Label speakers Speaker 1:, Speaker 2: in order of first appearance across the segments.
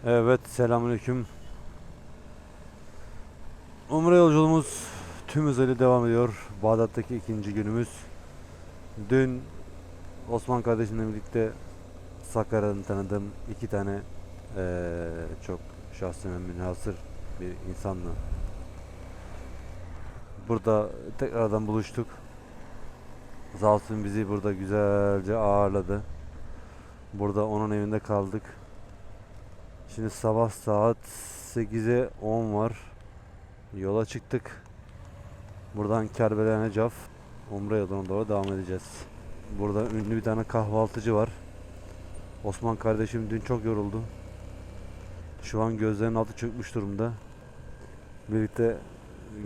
Speaker 1: Evet, selamünaleyküm. Umre yolculuğumuz tüm hızıyla devam ediyor. Bağdat'taki ikinci günümüz. Dün Osman kardeşimle birlikte Sakarya'dan tanıdığım iki tane çok şahsına münhasır bir insanla burada tekrardan buluştuk. Sağ olsun bizi burada güzelce ağırladı. Burada onun evinde kaldık. Şimdi sabah saat 8'e 10 var. Yola çıktık. Buradan Kerbela Necaf Umre yoluna doğru devam edeceğiz. Burada ünlü bir tane kahvaltıcı var. Osman kardeşim dün çok yoruldu. Şu an gözlerinin altı çökmüş durumda. Birlikte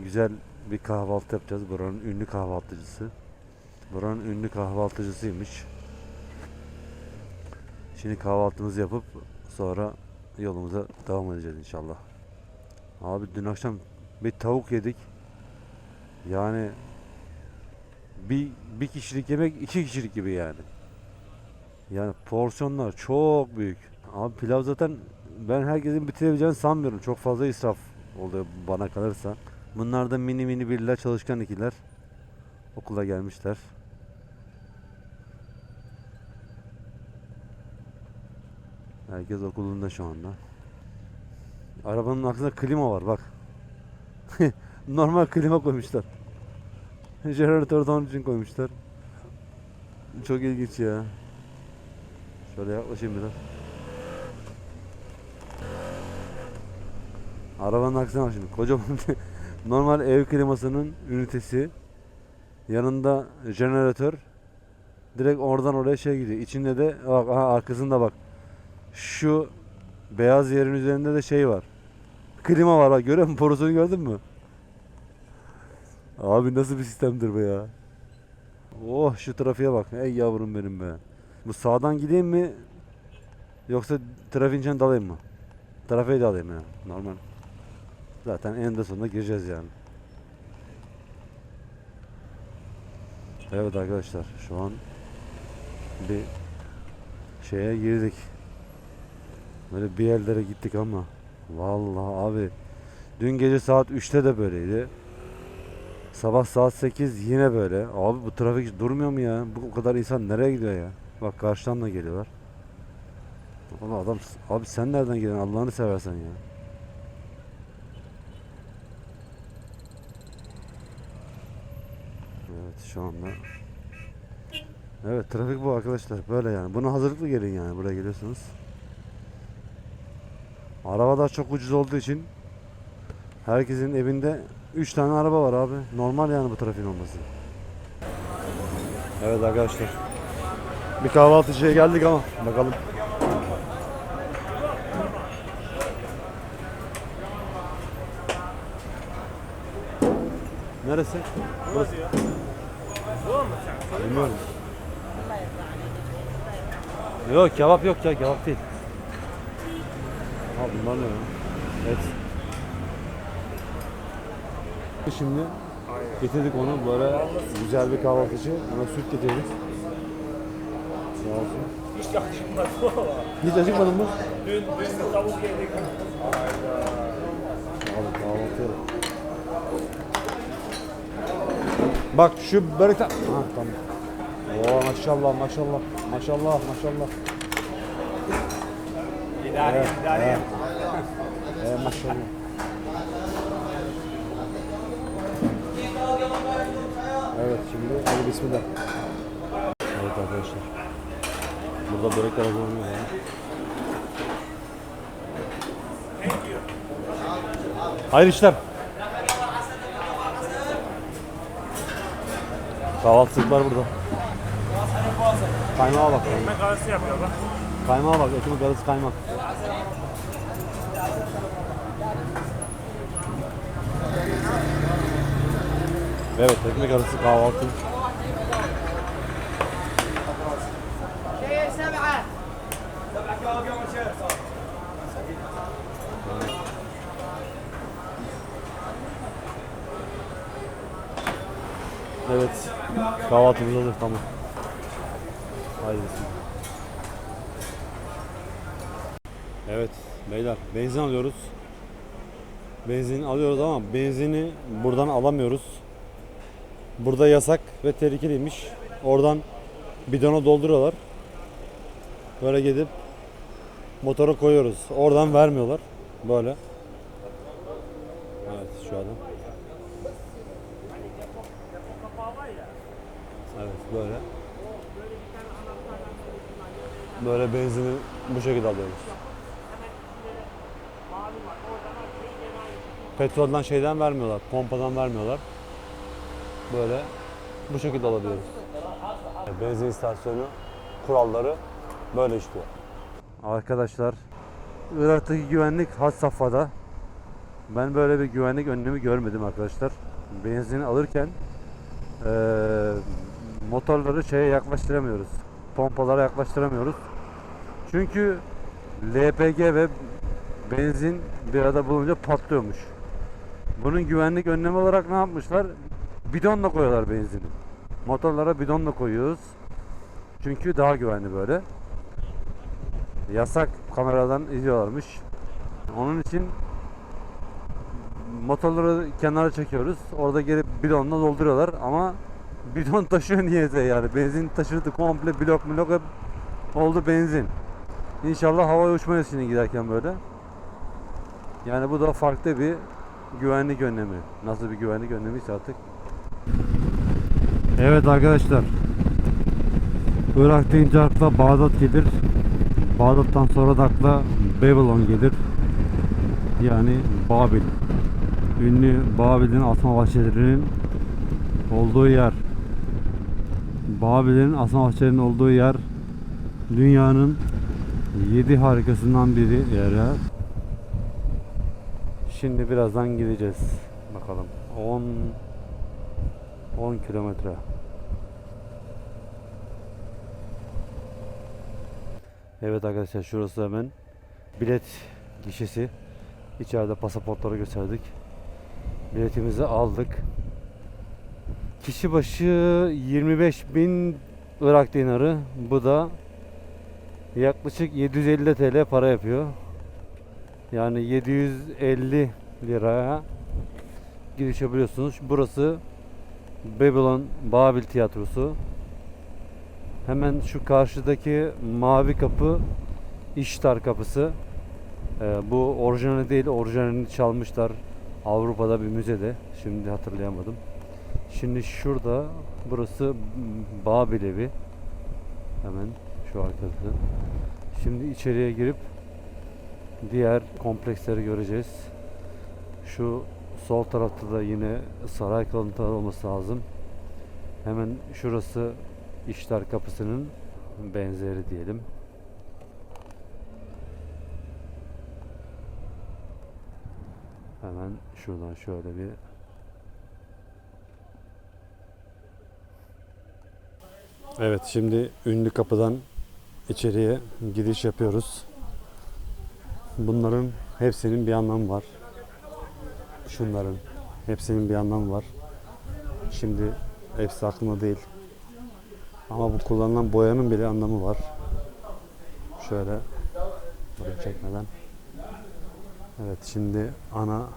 Speaker 1: güzel bir kahvaltı yapacağız. Buranın ünlü kahvaltıcısı. Buranın ünlü kahvaltıcısıymış. Şimdi kahvaltımızı yapıp sonra yolumuza devam edeceğiz inşallah. Abi dün akşam bir tavuk yedik. Yani bir kişilik yemek iki kişilik gibi yani. Yani porsiyonlar çok büyük. Abi pilav zaten ben herkesin bitirebileceğini sanmıyorum. Çok fazla israf oluyor bana kalırsa. Bunlar da mini mini birler, çalışkan ikiler. Okula gelmişler. Herkes okulunda şu anda. Arabanın arkasında klima var bak. Normal klima koymuşlar. Jeneratörü de onun için koymuşlar. Çok ilginç ya. Şöyle yaklaşayım biraz. Arabanın arkasına bak şimdi. Kocaman normal ev klimasının ünitesi. Yanında jeneratör. Direkt oradan oraya şey gidiyor. İçinde de bak aha, arkasında bak. Şu beyaz yerin üzerinde de şey var. Klima var bak, görüyor musun? Porosunu gördün mü? Abi nasıl bir sistemdir bu ya? Oh şu trafiğe bak. Ey yavrum benim be. Bu sağdan gideyim mi? Yoksa trafiğin içine dalayım mı? Trafiğe dalayım ya. Normal. Zaten eninde sonunda gireceğiz yani. Evet arkadaşlar, şu an bir şeye girdik. Böyle bir yerlere gittik ama vallahi abi dün gece saat 3'te de böyleydi. Sabah saat 8 yine böyle. Abi bu trafik hiç durmuyor mu ya? Bu kadar insan nereye gidiyor ya? Bak karşıdan da geliyorlar. Valla adam abi sen nereden geliyorsun Allah'ını seversen ya. Evet şu anda. Evet trafik bu arkadaşlar böyle yani. Buna hazırlıklı gelin yani buraya geliyorsunuz. Arabalar çok ucuz olduğu için herkesin evinde 3 tane araba var abi. Normal yani bu trafiğin olması. Evet arkadaşlar. Bir kahvaltıcıya geldik ama bakalım. Neresi? Burası. Bilmiyorum. Yok kebap yok ya, kebap değil. Ha bunlar ne ya? Evet. Şimdi getirdik onu böyle güzel bir kahvaltıcı. Ona süt getirdik. Sağ olsun.
Speaker 2: Hiç acıkmadım ama.
Speaker 1: Hiç acıkmadın mı?
Speaker 2: Dün tavuk yedik.
Speaker 1: Abi kahvaltı yedim. Bak şu börekten... Ha tamam. Oo maşallah maşallah. Maşallah maşallah.
Speaker 2: İdare idare.
Speaker 1: Maşallah. Evet şimdi hadi bismillah. Evet arkadaşlar. Burada börekler hazırlanıyor ya. Hayırlı işler. Kahvaltılıklar burada. Kaymağa bak.
Speaker 2: Ekmek arası yapıyor bak.
Speaker 1: Kaymağa bak. Ekmek arası kaymak. Evet ekmek arası kahvaltı. Evet. Kahvaltımız hazır tamam. Haydi. Evet Beyler benzin alıyoruz. Benzin alıyoruz ama benzini buradan alamıyoruz. Burada yasak ve tehlikeliymiş. Oradan bidona dolduruyorlar. Böyle gidip motora koyuyoruz. Oradan vermiyorlar. Böyle. Evet şu adam. Evet böyle. Böyle benzini bu şekilde alıyoruz. Petrolden şeyden vermiyorlar. Pompadan vermiyorlar. Böyle bu şekilde alabiliyoruz. Benzin istasyonu kuralları böyle işliyor. Arkadaşlar Irak'taki güvenlik had safhada. Ben böyle bir güvenlik önlemi görmedim arkadaşlar. Benzin alırken motorları şeye yaklaştıramıyoruz. Pompalara yaklaştıramıyoruz. Çünkü LPG ve benzin bir arada bulunca patlıyormuş. Bunun güvenlik önlemi olarak ne yapmışlar? Bidonla koyuyorlar benzini. Motorlara bidonla koyuyoruz. Çünkü daha güvenli böyle. Yasak, kameradan izliyorlarmış. Onun için motorları kenara çekiyoruz. Orada gelip bidonla dolduruyorlar ama bidon taşıyor niyeyse yani. Benzin taşırdı komple, blok hep oldu benzin. İnşallah havaya uçmayız şimdi giderken böyle. Yani bu da farklı bir güvenlik önlemi. Nasıl bir güvenlik önlemiyse artık. Evet arkadaşlar. Irak deyince akla Bağdat gelir. Bağdat'tan sonra da akla Babylon gelir. Yani Babil. Ünlü Babil'in asma bahçelerinin olduğu yer. Babil'in asma bahçelerinin olduğu yer dünyanın 7 harikasından biri yere. Şimdi birazdan gideceğiz. Bakalım. 10 kilometre. Evet arkadaşlar şurası hemen bilet gişesi. İçeride pasaportları gösterdik. Biletimizi aldık. Kişi başı 25.000 Irak dinarı. Bu da yaklaşık 750 TL para yapıyor. Yani 750 liraya giriş yapıyorsunuz. Burası Babylon Babil Tiyatrosu. Hemen şu karşıdaki mavi kapı İştar kapısı. Bu orijinali değil, orijinalini çalmışlar Avrupa'da bir müzede. Şimdi hatırlayamadım. Şimdi şurada, burası Babil evi. Hemen şu arkası. Şimdi içeriye girip diğer kompleksleri göreceğiz. Şu sol tarafta da yine saray kalıntıları olması lazım. Hemen şurası İştar kapısının benzeri diyelim. Hemen şuradan şöyle bir evet, şimdi ünlü kapıdan içeriye giriş yapıyoruz. Bunların hepsinin bir anlamı var. Şunların hepsinin bir anlamı var. Şimdi hepsi aklımda değil. Ama bu kullanılan boyanın bile anlamı var. Şöyle buraya çekmeden. Evet, şimdi ana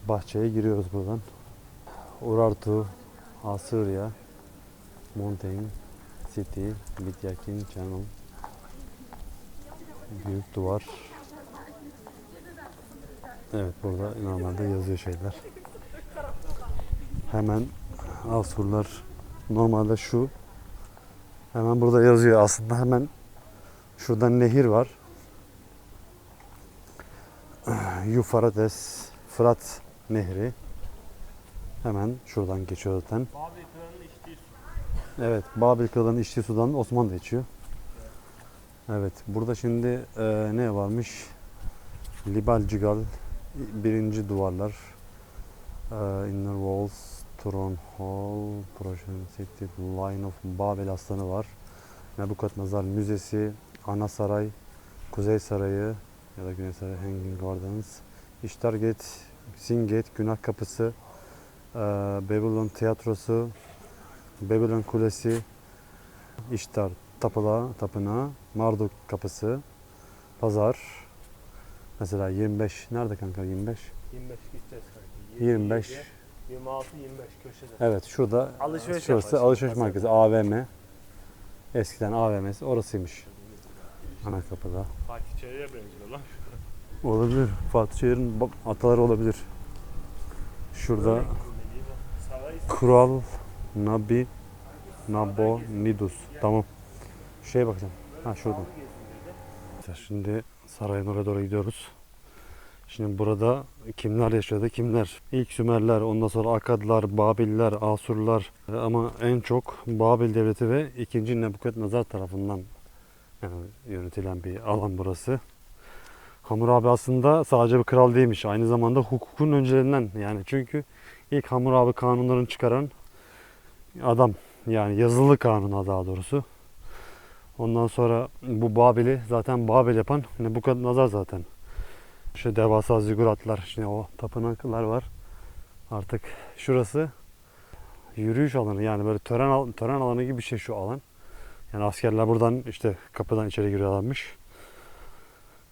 Speaker 1: bahçeye giriyoruz buradan. Urartu, Asırya, Mountain, City, Bityakin, Channel. Büyük duvar. Evet, burada normalde yazıyor şeyler. Hemen Asurlar, normalde şu hemen burada yazıyor aslında. Hemen şurada nehir var. Yufarates, Fırat Nehri. Hemen şuradan geçiyor zaten.
Speaker 2: Babil Kralı'nın içtiği su.
Speaker 1: Evet, Babil Kralı'nın içtiği sudan Osmanlı da içiyor. Evet, burada şimdi ne varmış? Libal Cigal, birinci duvarlar. Inner Walls, Throne Hall, Persian City, Line of Babel aslanı var. Nebukadnezar Müzesi, Ana Saray, Kuzey Sarayı ya da Güney Sarayı, Hanging Gardens, İştar Gate, Sin Gate, Günah Kapısı, Babylon Tiyatrosu, Babylon Kulesi, İştar Tapınağı, Marduk Kapısı, Pazar,
Speaker 3: Mesela 25 nerede kanka 25?
Speaker 2: 25 gideceğiz kanka.
Speaker 3: 25.
Speaker 2: 26 25 köşede.
Speaker 3: Evet şurada
Speaker 2: Alışveriş
Speaker 3: şurası
Speaker 2: yaparsın,
Speaker 3: alışveriş
Speaker 2: pazar.
Speaker 3: merkezi AVM. Eskiden AVM'si orasıymış. Ana kapıda.
Speaker 2: Fatihçe'ye benziyor lan.
Speaker 3: Olabilir. Fatih Şehir'in ataları olabilir. Şurada
Speaker 2: Saray
Speaker 3: Kural Nabi Nabo Nidus. Tamam. Şeye bakacağım. Ha şurada. Şimdi sarayın oraya doğru gidiyoruz. Şimdi burada kimler yaşadı? Kimler? İlk Sümerler, ondan sonra Akadlar, Babiller, Asurlar ama en çok Babil Devleti ve 2. Nebukadnezar tarafından yani yönetilen bir alan burası. Hammurabi aslında sadece bir kral değilmiş. Aynı zamanda hukukun öncelerinden yani çünkü ilk Hammurabi kanunlarını çıkaran adam yani yazılı kanuna daha doğrusu. Ondan sonra bu Babil'i zaten Babil yapan Nebukadnezar zaten. İşte devasa ziguratlar, işte o tapınaklar var. Artık şurası yürüyüş alanı yani böyle tören alanı gibi bir şey şu alan. Yani askerler buradan işte kapıdan içeri giriyorlarmış.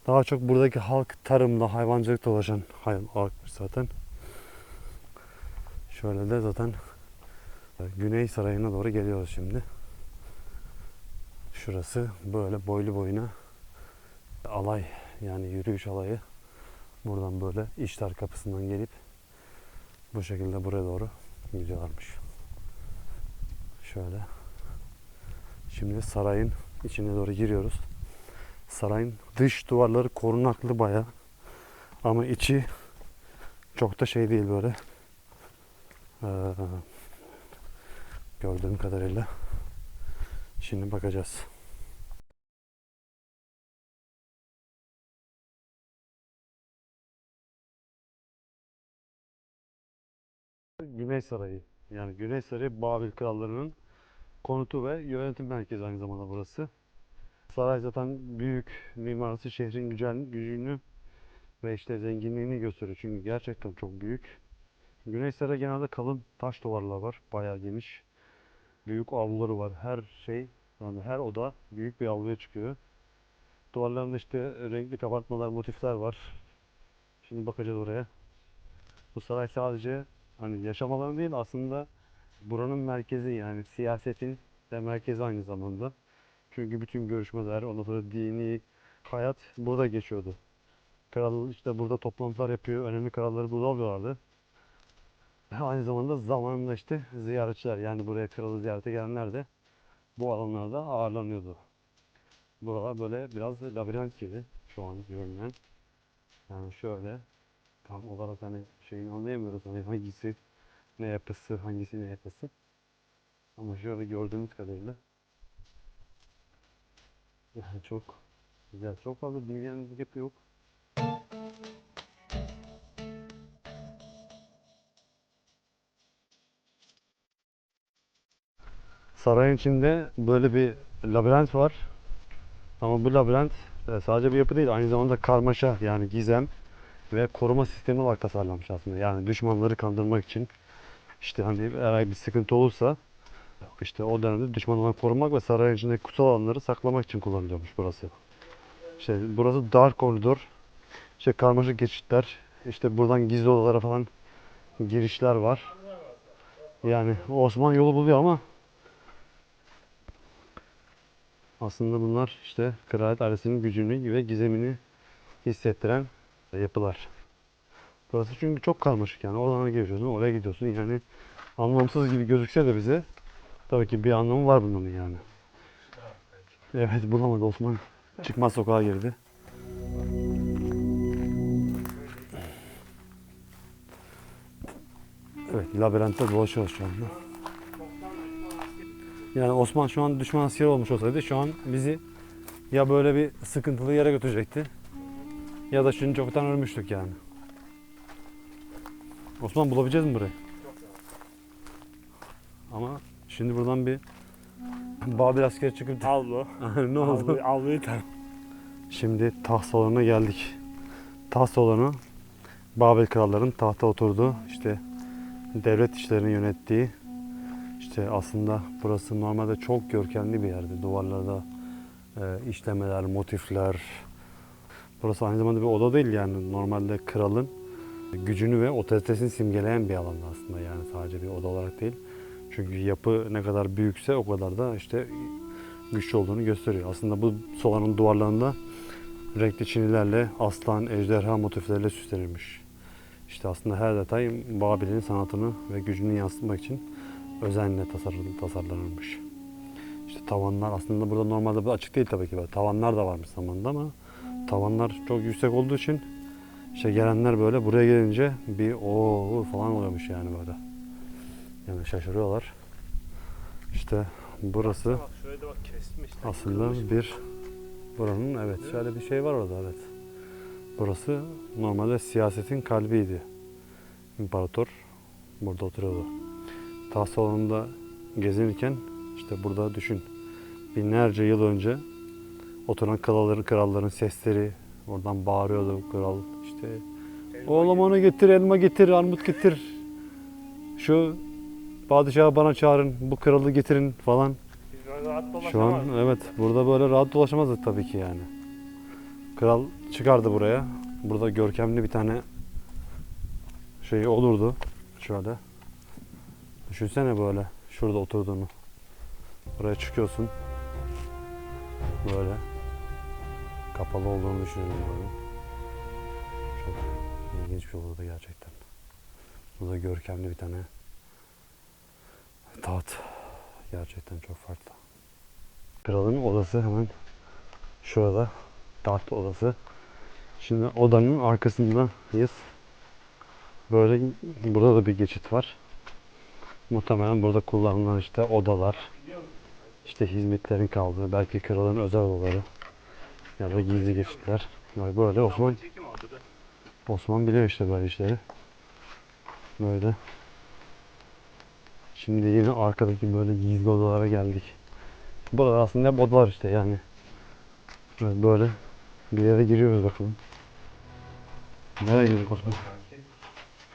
Speaker 3: Daha çok buradaki halk tarımla, hayvancılıkla uğraşan halkmış zaten. Şöyle de zaten Güney Sarayı'na doğru geliyoruz şimdi. Şurası böyle boylu boyuna alay yani yürüyüş alayı. Buradan böyle İştar kapısından gelip bu şekilde buraya doğru gidiyorlarmış. Şöyle. Şimdi sarayın içine doğru giriyoruz. Sarayın dış duvarları korunaklı bayağı. Ama içi çok da şey değil böyle. Gördüğüm kadarıyla. Şimdi bakacağız. Güney Sarayı. Yani Güney Sarayı Babil krallarının konutu ve yönetim merkezi aynı zamanda burası. Saray zaten büyük mimarisi şehrin gücünü ve işte zenginliğini gösteriyor. Çünkü gerçekten çok büyük. Güney Sarayı genelde kalın taş duvarlar var. Bayağı geniş. Büyük avluları var. Her şey yani her oda büyük bir avluya çıkıyor. Duvarlarında işte renkli kabartmalar, motifler var. Şimdi bakacağız oraya. Bu saray sadece hani yaşam alanı değil aslında buranın merkezi yani siyasetin de merkezi aynı zamanda. Çünkü bütün görüşmeler, ondan sonra dini hayat burada geçiyordu. Kral işte burada toplantılar yapıyor, önemli kararları burada alıyorlardı. Aynı zamanda zamanında işte ziyaretçiler yani buraya kralı ziyarete gelenler de bu alanlarda ağırlanıyordu. Buralar böyle biraz labirent gibi şu an görünen. Yani şöyle tam olarak hani şeyini anlayamıyoruz hani hangisi ne yapısı, hangisi ne yapısı. Ama şöyle gördüğümüz kadarıyla yani çok güzel. Çok fazla bilgilendirme yapı yok. Sarayın içinde böyle bir labirent var. Ama bu labirent sadece bir yapı değil, aynı zamanda karmaşa yani gizem ve koruma sistemi olarak tasarlanmış aslında. Yani düşmanları kandırmak için işte hani herhangi bir sıkıntı olursa işte o dönemde düşmanlardan korunmak ve sarayın içindeki kutsal alanları saklamak için kullanılıyormuş burası. İşte burası dar koridor, işte karmaşık geçitler, işte buradan gizli odalara falan girişler var. Yani Osman yolu buluyor ama aslında bunlar işte kraliyet ailesinin gücünü ve gizemini hissettiren yapılar. Burası çünkü çok karmaşık yani oradan geliyorsun oraya gidiyorsun yani anlamsız gibi gözükse de bize tabii ki bir anlamı var bunun yani. Evet bulamadı Osman. Çıkmaz sokağa girdi. Evet labirentte dolaşıyoruz şu anda. Yani Osman şu an düşman askeri olmuş olsaydı şu an bizi ya böyle bir sıkıntılı yere götürecekti ya da şimdi çoktan ölmüştük yani. Osman bulabileceğiz mi burayı? Ama şimdi buradan bir Babil askeri çıkıp
Speaker 2: Avlu.
Speaker 3: ne oldu?
Speaker 2: Avluyu tam.
Speaker 3: Şimdi taht salonuna geldik. Taht salonu Babil kralların tahta oturduğu işte devlet işlerini yönettiği işte aslında burası normalde çok görkemli bir yerdi. Duvarlarda işlemeler, motifler Burası aynı zamanda bir oda değil yani. Normalde kralın gücünü ve otoritesini simgeleyen bir alan aslında, yani sadece bir oda olarak değil. Çünkü yapı ne kadar büyükse o kadar da işte güçlü olduğunu gösteriyor. Aslında bu salonun duvarlarında renkli çinilerle, aslan, ejderha motifleriyle süslenilmiş. İşte aslında her detay Babil'in sanatını ve gücünü yansıtmak için özenle tasarlanmış. İşte tavanlar aslında burada normalde bu açık değil tabii ki. Böyle tavanlar da varmış zamanında ama tavanlar çok yüksek olduğu için işte gelenler böyle buraya gelince bir o falan oluyormuş yani böyle. Yani şaşırıyorlar. İşte burası
Speaker 2: Bak şöyle de bak kesmiş.
Speaker 3: aslında bir buranın, evet, şöyle bir şey var orada, evet. Burası normalde siyasetin kalbiydi. İmparator burada oturuyordu. Taht salonunda gezinirken işte burada düşün, binlerce yıl önce oturan kralların sesleri, oradan bağırıyordu kral işte, oğlum onu getir, elma getir, armut getir, şu padişahı bana çağırın, bu kralı getirin falan.
Speaker 2: Biz böyle rahat
Speaker 3: Şu an
Speaker 2: dolaşamazdık.
Speaker 3: evet, burada böyle rahat dolaşamazdık tabii ki yani. Kral çıkardı buraya. Burada görkemli bir tane şey olurdu. Şöyle. Düşünsene böyle şurada oturduğunu. Buraya çıkıyorsun. Böyle. Kapalı olduğunu düşünelim böyle. Çok ilginç bir olurdu gerçekten. Burada görkemli bir tane taht. Gerçekten çok farklı. Kralın odası hemen şurada. Taht odası. Şimdi odanın arkasındayız. Böyle burada da bir geçit var. Muhtemelen burada kullanılan işte odalar, işte hizmetlerin kaldığı, belki kralın özel odaları ya da gizli geçitler. Yani böyle Osman biliyor işte böyle işleri. Böyle. Şimdi yine arkadaki böyle gizli odalara geldik. Burada aslında hep odalar işte yani. Böyle bir yere giriyoruz bakalım. Nereye gidiyoruz Osman?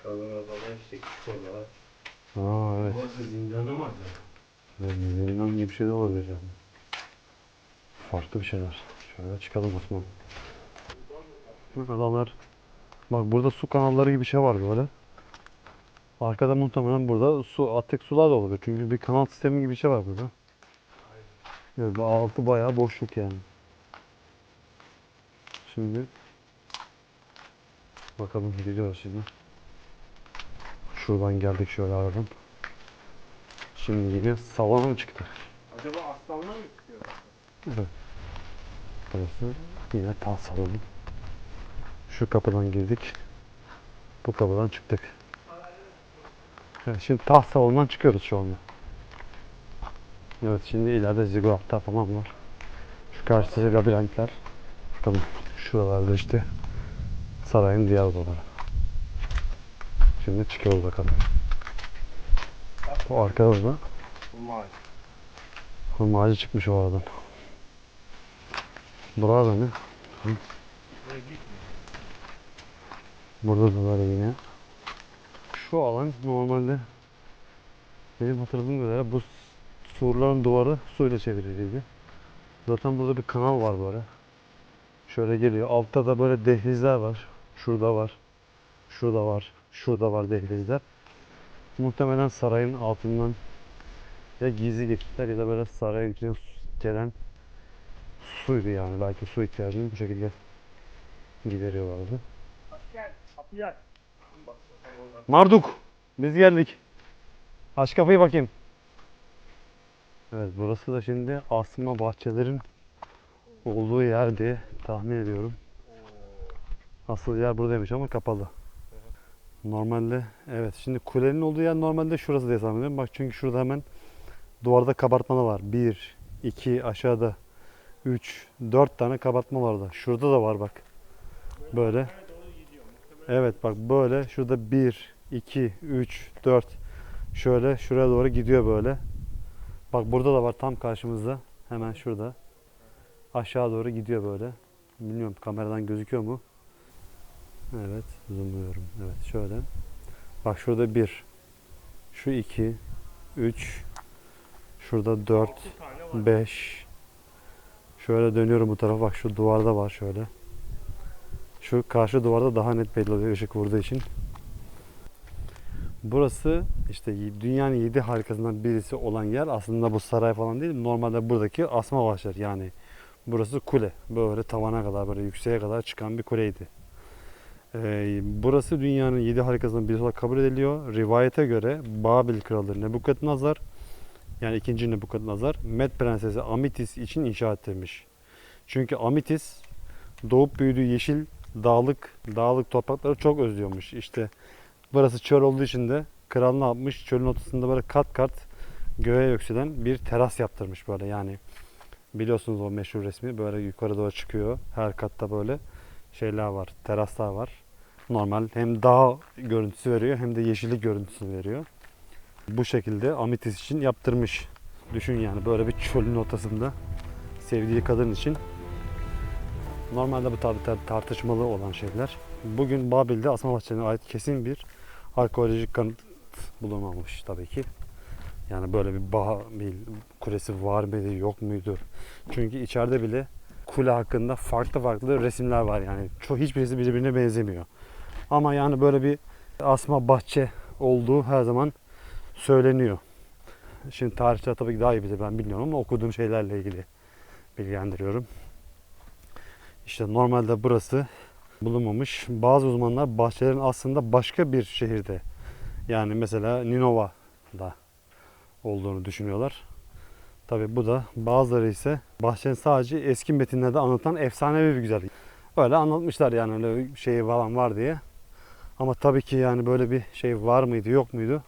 Speaker 2: Kalın odalar işte küçük odalar.
Speaker 3: Aa evet.
Speaker 2: Burası zindanı mı acaba?
Speaker 3: Evet, zindan gibi bir şey de olabilir yani. Farklı bir şeyler. Şöyle çıkalım Osman. Adamlar, bak burada su kanalları gibi bir şey var böyle. Arkada muhtemelen burada su, atık sular da olabilir. Çünkü bir kanal sistemi gibi bir şey var burada. Evet, bu altı bayağı boşluk yani. Şimdi bakalım, gidiyoruz şimdi. Şuradan geldik şöyle aradan. Şimdi yine salona mı çıktık?
Speaker 2: Acaba aslanlar mı çıkıyor?
Speaker 3: Evet. Burası yine taht salonu. Şu kapıdan girdik. Bu kapıdan çıktık. Evet, şimdi taht salonundan çıkıyoruz şu anda. Evet, şimdi ileride zigguratlar falan var. Şu karşıda labirentler. Bakalım şuralarda işte sarayın diğer odaları. Şimdi çıkıyoruz bakalım. Bu arkada da
Speaker 2: Bu maaş.
Speaker 3: hurma ağacı çıkmış o aradan. Burada ne?
Speaker 2: Buraya gitmiyor.
Speaker 3: Burada da böyle yine. Şu alan normalde benim hatırladığım kadarıyla bu surların duvarı suyla çevriliydi. Zaten burada bir kanal var böyle. Şöyle geliyor. Altta da böyle dehlizler var. Şurada var. Şurada var. Şurada var dehlizler. Muhtemelen sarayın altından ya gizli geçitler ya da böyle sarayın içine gelen suydu yani. Belki su ihtiyacını bu şekilde gideriyorlardı.
Speaker 2: Gel. Kapıyı aç.
Speaker 3: Marduk! Biz geldik. Aç kapıyı bakayım. Evet, burası da şimdi asma bahçelerin olduğu yer diye tahmin ediyorum. Asıl yer buradaymış ama kapalı. Normalde evet, şimdi kulenin olduğu yer normalde şurası diye tahmin ediyorum. Bak, çünkü şurada hemen duvarda kabartmalı var. 1, 2 aşağıda 3, 4 tane kabartma var da. Şurada da var bak. Böyle. Evet bak, böyle şurada 1, 2, 3, 4 şöyle şuraya doğru gidiyor böyle. Bak burada da var tam karşımızda. Hemen şurada. Aşağı doğru gidiyor böyle. Bilmiyorum kameradan gözüküyor mu? Evet, zoomluyorum. Evet, şöyle. Bak şurada 1. Şu 2, 3. Şurada 4, 5. Şöyle dönüyorum bu tarafa. Bak şu duvarda var şöyle. Şu karşı duvarda daha net belli oluyor ışık vurduğu için. Burası işte dünyanın 7 harikasından birisi olan yer aslında bu saray falan değil. Normalde buradaki asma başlar. Yani burası kule. Böyle tavana kadar, böyle yükseğe kadar çıkan bir kuleydi. Burası dünyanın 7 harikasından birisi olarak kabul ediliyor. Rivayete göre Babil kralı Nebukadnezar, yani 2. Nebukadnezar, Med prensesi Amitis için inşa ettirmiş. Çünkü Amitis doğup büyüdüğü yeşil dağlık toprakları çok özlüyormuş. İşte burası çöl olduğu için de kral ne yapmış? Çölün ortasında böyle kat kat göğe yükselen bir teras yaptırmış böyle. Yani biliyorsunuz o meşhur resmi, böyle yukarı doğru çıkıyor. Her katta böyle şeyler var, teraslar var. Normal hem dağ görüntüsü veriyor hem de yeşillik görüntüsü veriyor. Bu şekilde Amitis için yaptırmış. Düşün yani, böyle bir çölün ortasında sevdiği kadın için. Normalde bu tabi tartışmalı olan şeyler. Bugün Babil'de asma bahçelerine ait kesin bir arkeolojik kanıt bulunmamış tabii ki. Yani böyle bir Babil kulesi var mıydı, yok muydu? Çünkü içeride bile kule hakkında farklı resimler var yani. Hiçbirisi birbirine benzemiyor. Ama yani böyle bir asma bahçe olduğu her zaman söyleniyor. Şimdi tarihçiler tabii ki daha iyi bilir, ben bilmiyorum ama okuduğum şeylerle ilgili bilgilendiriyorum. İşte normalde burası bulunmamış. Bazı uzmanlar bahçelerin aslında başka bir şehirde, yani mesela Ninova'da olduğunu düşünüyorlar. Tabii bu da, bazıları ise bahçenin sadece eski metinlerde anlatan efsanevi bir güzellik. Öyle anlatmışlar yani, öyle bir şey falan var diye. Ama tabii ki yani böyle bir şey var mıydı, yok muydu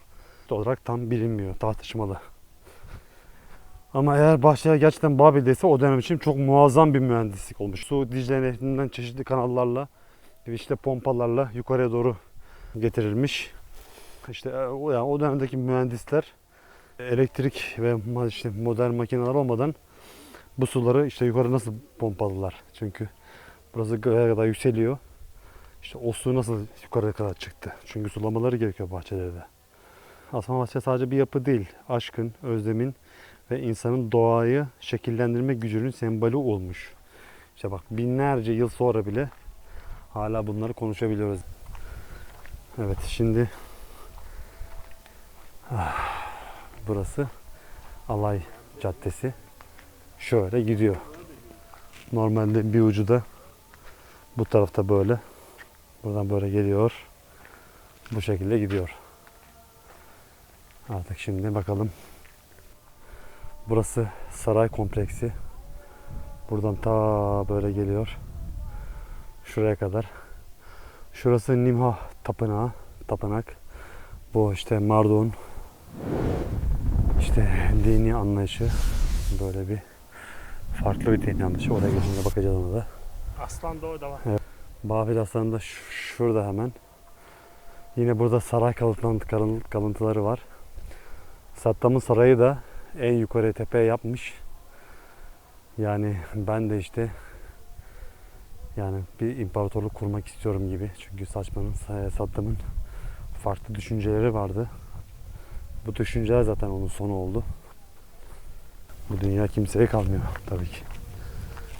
Speaker 3: olarak tam bilinmiyor, tartışmalı. Ama eğer bahçeler gerçekten Babil'deyse o dönem için çok muazzam bir mühendislik olmuş. Su Dicle Nehri'nden çeşitli kanallarla, işte pompalarla yukarıya doğru getirilmiş. İşte o dönemdeki mühendisler elektrik ve işte modern makineler olmadan bu suları işte yukarı nasıl pompaladılar? Çünkü burası göğe kadar yükseliyor. İşte o su nasıl yukarıya kadar çıktı? Çünkü sulamaları gerekiyor bahçelerde. Asma bahçe sadece bir yapı değil, aşkın, özlemin ve insanın doğayı şekillendirme gücünün sembolü olmuş. İşte bak, binlerce yıl sonra bile hala bunları konuşabiliyoruz. Evet, şimdi burası Alay Caddesi. Şöyle gidiyor. Normalde bir ucu da bu tarafta böyle. Buradan böyle geliyor. Bu şekilde gidiyor. Artık şimdi bakalım. Burası saray kompleksi. Buradan ta böyle geliyor. Şuraya kadar. Şurası Nimha Tapınağı. Tapınak. Bu işte Marduk'un işte dini anlayışı. Böyle bir farklı bir dini anlayışı. Oraya geçince bakacağız ona da.
Speaker 2: Aslan da orada var.
Speaker 3: Evet. Babil Aslanı da şurada hemen. Yine burada saray kalıntıları var. Saddam'ın sarayı da en yukarı tepeye yapmış. Yani ben de işte yani bir imparatorluk kurmak istiyorum gibi. Çünkü Saddam'ın farklı düşünceleri vardı. Bu düşünceler zaten onun sonu oldu. Bu dünya kimseye kalmıyor tabii ki.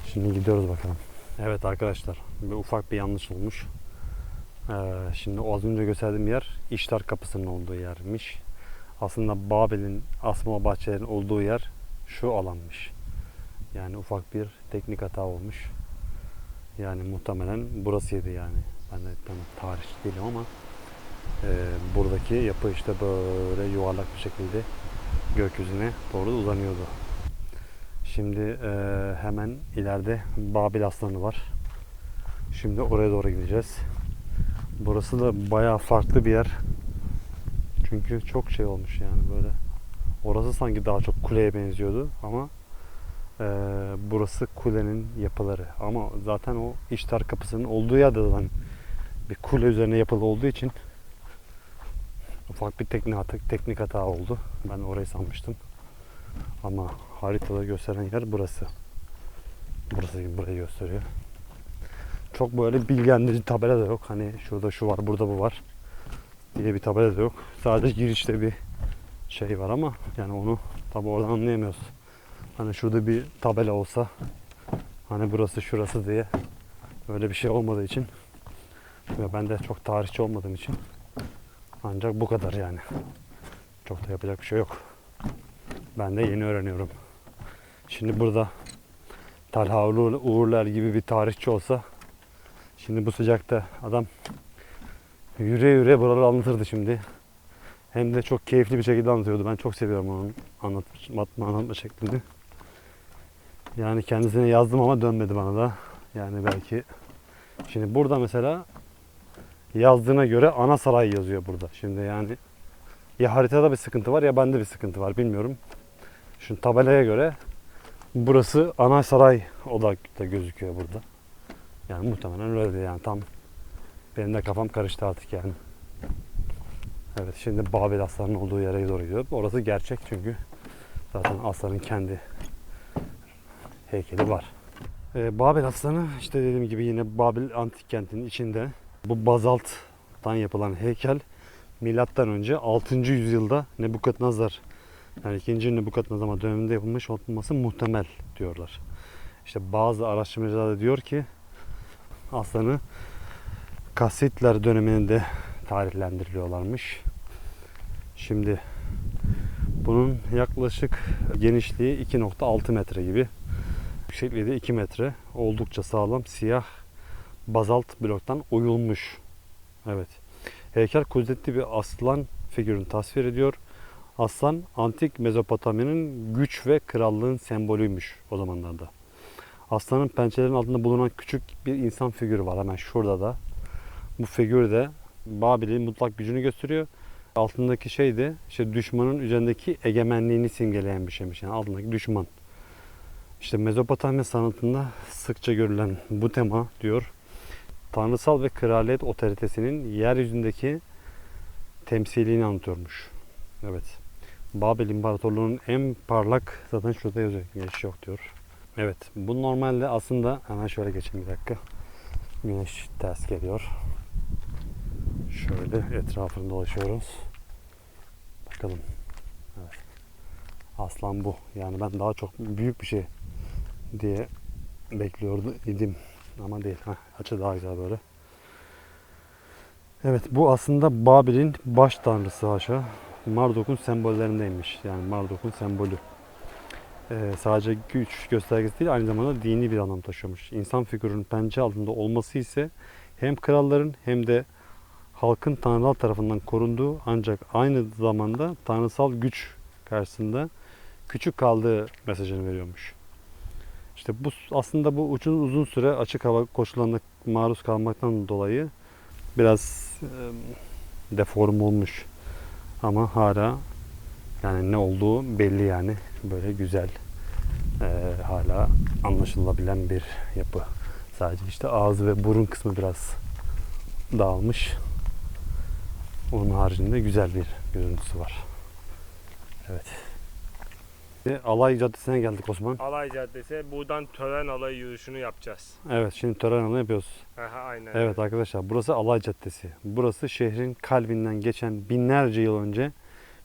Speaker 3: Şimdi gidiyoruz bakalım. Evet arkadaşlar, bir ufak bir yanlış olmuş. Şimdi o az önce gösterdiğim yer İştar Kapısı'nın olduğu yermiş. Aslında Babil'in asma bahçelerin olduğu yer şu alanmış. Yani ufak bir teknik hata olmuş. Yani muhtemelen burasıydı yani. Ben de tam tarihçi değilim ama buradaki yapı işte böyle yuvarlak bir şekilde gökyüzüne doğru uzanıyordu. Şimdi hemen ileride Babil Aslanı var. Şimdi oraya doğru gideceğiz. Burası da bayağı farklı bir yer. Çünkü çok şey olmuş yani böyle. Orası sanki daha çok kuleye benziyordu ama burası kulenin yapıları. Ama zaten o İştar Kapısı'nın olduğu yerde zaten bir kule üzerine yapılı olduğu için ufak bir teknik hata oldu. Ben orayı sanmıştım. Ama haritada gösteren yer burası. Burası gibi burayı gösteriyor. Çok böyle bilgilendirici tabela da yok. Hani şurada şu var, burada bu var diye bir tabela da yok. Sadece girişte bir şey var ama yani onu tabi oradan anlayamıyoruz. Hani şurada bir tabela olsa, hani burası şurası diye, öyle bir şey olmadığı için Ve ben de çok tarihçi olmadığım için ancak bu kadar yani. Çok da yapacak bir şey yok. Ben de yeni öğreniyorum. Şimdi burada Talha Uğurlar gibi bir tarihçi olsa şimdi bu sıcakta adam yüre yüre buraları anlatırdı şimdi. Hem de çok keyifli bir şekilde anlatıyordu. Ben çok seviyorum onun anlatma şeklini. Yani kendisine yazdım ama dönmedi bana da. Yani belki şimdi burada mesela yazdığına göre ana saray yazıyor burada. Şimdi yani ya haritada bir sıkıntı var ya bende bir sıkıntı var bilmiyorum. Şu tabelaya göre burası ana saray olarak da gözüküyor burada. Yani muhtemelen öyle yani tam benim de kafam karıştı artık yani. Evet şimdi Babil Aslan'ın olduğu yere doğru gidiyor. Orası gerçek çünkü zaten aslanın kendi heykeli var. Babil Aslanı işte dediğim gibi yine Babil antik kentinin içinde. Bu bazalttan yapılan heykel milattan önce 6. yüzyılda Nebukadnezar yani 2. Nebukadnezar döneminde yapılmış olması muhtemel diyorlar. İşte bazı araştırmacılar da diyor ki aslanı Kassitler döneminde tarihlendiriliyorlarmış. Şimdi bunun yaklaşık genişliği 2,6 metre gibi. Yüksekliği de 2 metre. Oldukça sağlam siyah bazalt bloktan oyulmuş. Evet. Heykel kudretli bir aslan figürünü tasvir ediyor. Aslan antik Mezopotamya'nın güç ve krallığın sembolüymüş o zamanlarda. Aslanın pençelerinin altında bulunan küçük bir insan figürü var hemen şurada da. Bu figür de Babil'in mutlak gücünü gösteriyor. Altındaki şey de işte düşmanın üzerindeki egemenliğini simgeleyen bir şeymiş. Yani altındaki düşman. İşte Mezopotamya sanatında sıkça görülen bu tema diyor. Tanrısal ve kraliyet otoritesinin yeryüzündeki temsilini anlatıyormuş. Evet. Babil İmparatorluğu'nun en parlak zaten şurada yazıyor. Güneş yok diyor. Evet. Bu normalde aslında hemen şöyle geçeyim bir dakika. Güneş ters geliyor. Şöyle etrafını dolaşıyoruz. Bakalım. Evet. Aslan bu. Yani ben daha çok büyük bir şey diye bekliyordu idim. Ama değil. Açı daha güzel böyle. Evet bu aslında Babil'in baş tanrısı haşa. Marduk'un sembollerindeymiş. Yani Marduk'un sembolü. Sadece güç göstergesi değil aynı zamanda dini bir anlam taşıyormuş. İnsan figürünün pençe altında olması ise hem kralların hem de halkın tanrılar tarafından korunduğu ancak aynı zamanda tanrısal güç karşısında küçük kaldığı mesajını veriyormuş. İşte bu aslında bu uzun süre açık hava koşullarına maruz kalmaktan dolayı biraz deform olmuş. Ama hala yani ne olduğu belli yani. Böyle güzel hala anlaşılabilen bir yapı. Sadece işte ağız ve burun kısmı biraz dağılmış. Onun haricinde güzel bir görüntüsü var. Evet. Alay Caddesi'ne geldik Osman.
Speaker 2: Alay Caddesi. Buradan tören alayı yürüyüşünü yapacağız.
Speaker 3: Evet şimdi tören alanı yapıyoruz.
Speaker 2: Aha, aynen.
Speaker 3: Evet arkadaşlar burası Alay Caddesi. Burası şehrin kalbinden geçen binlerce yıl önce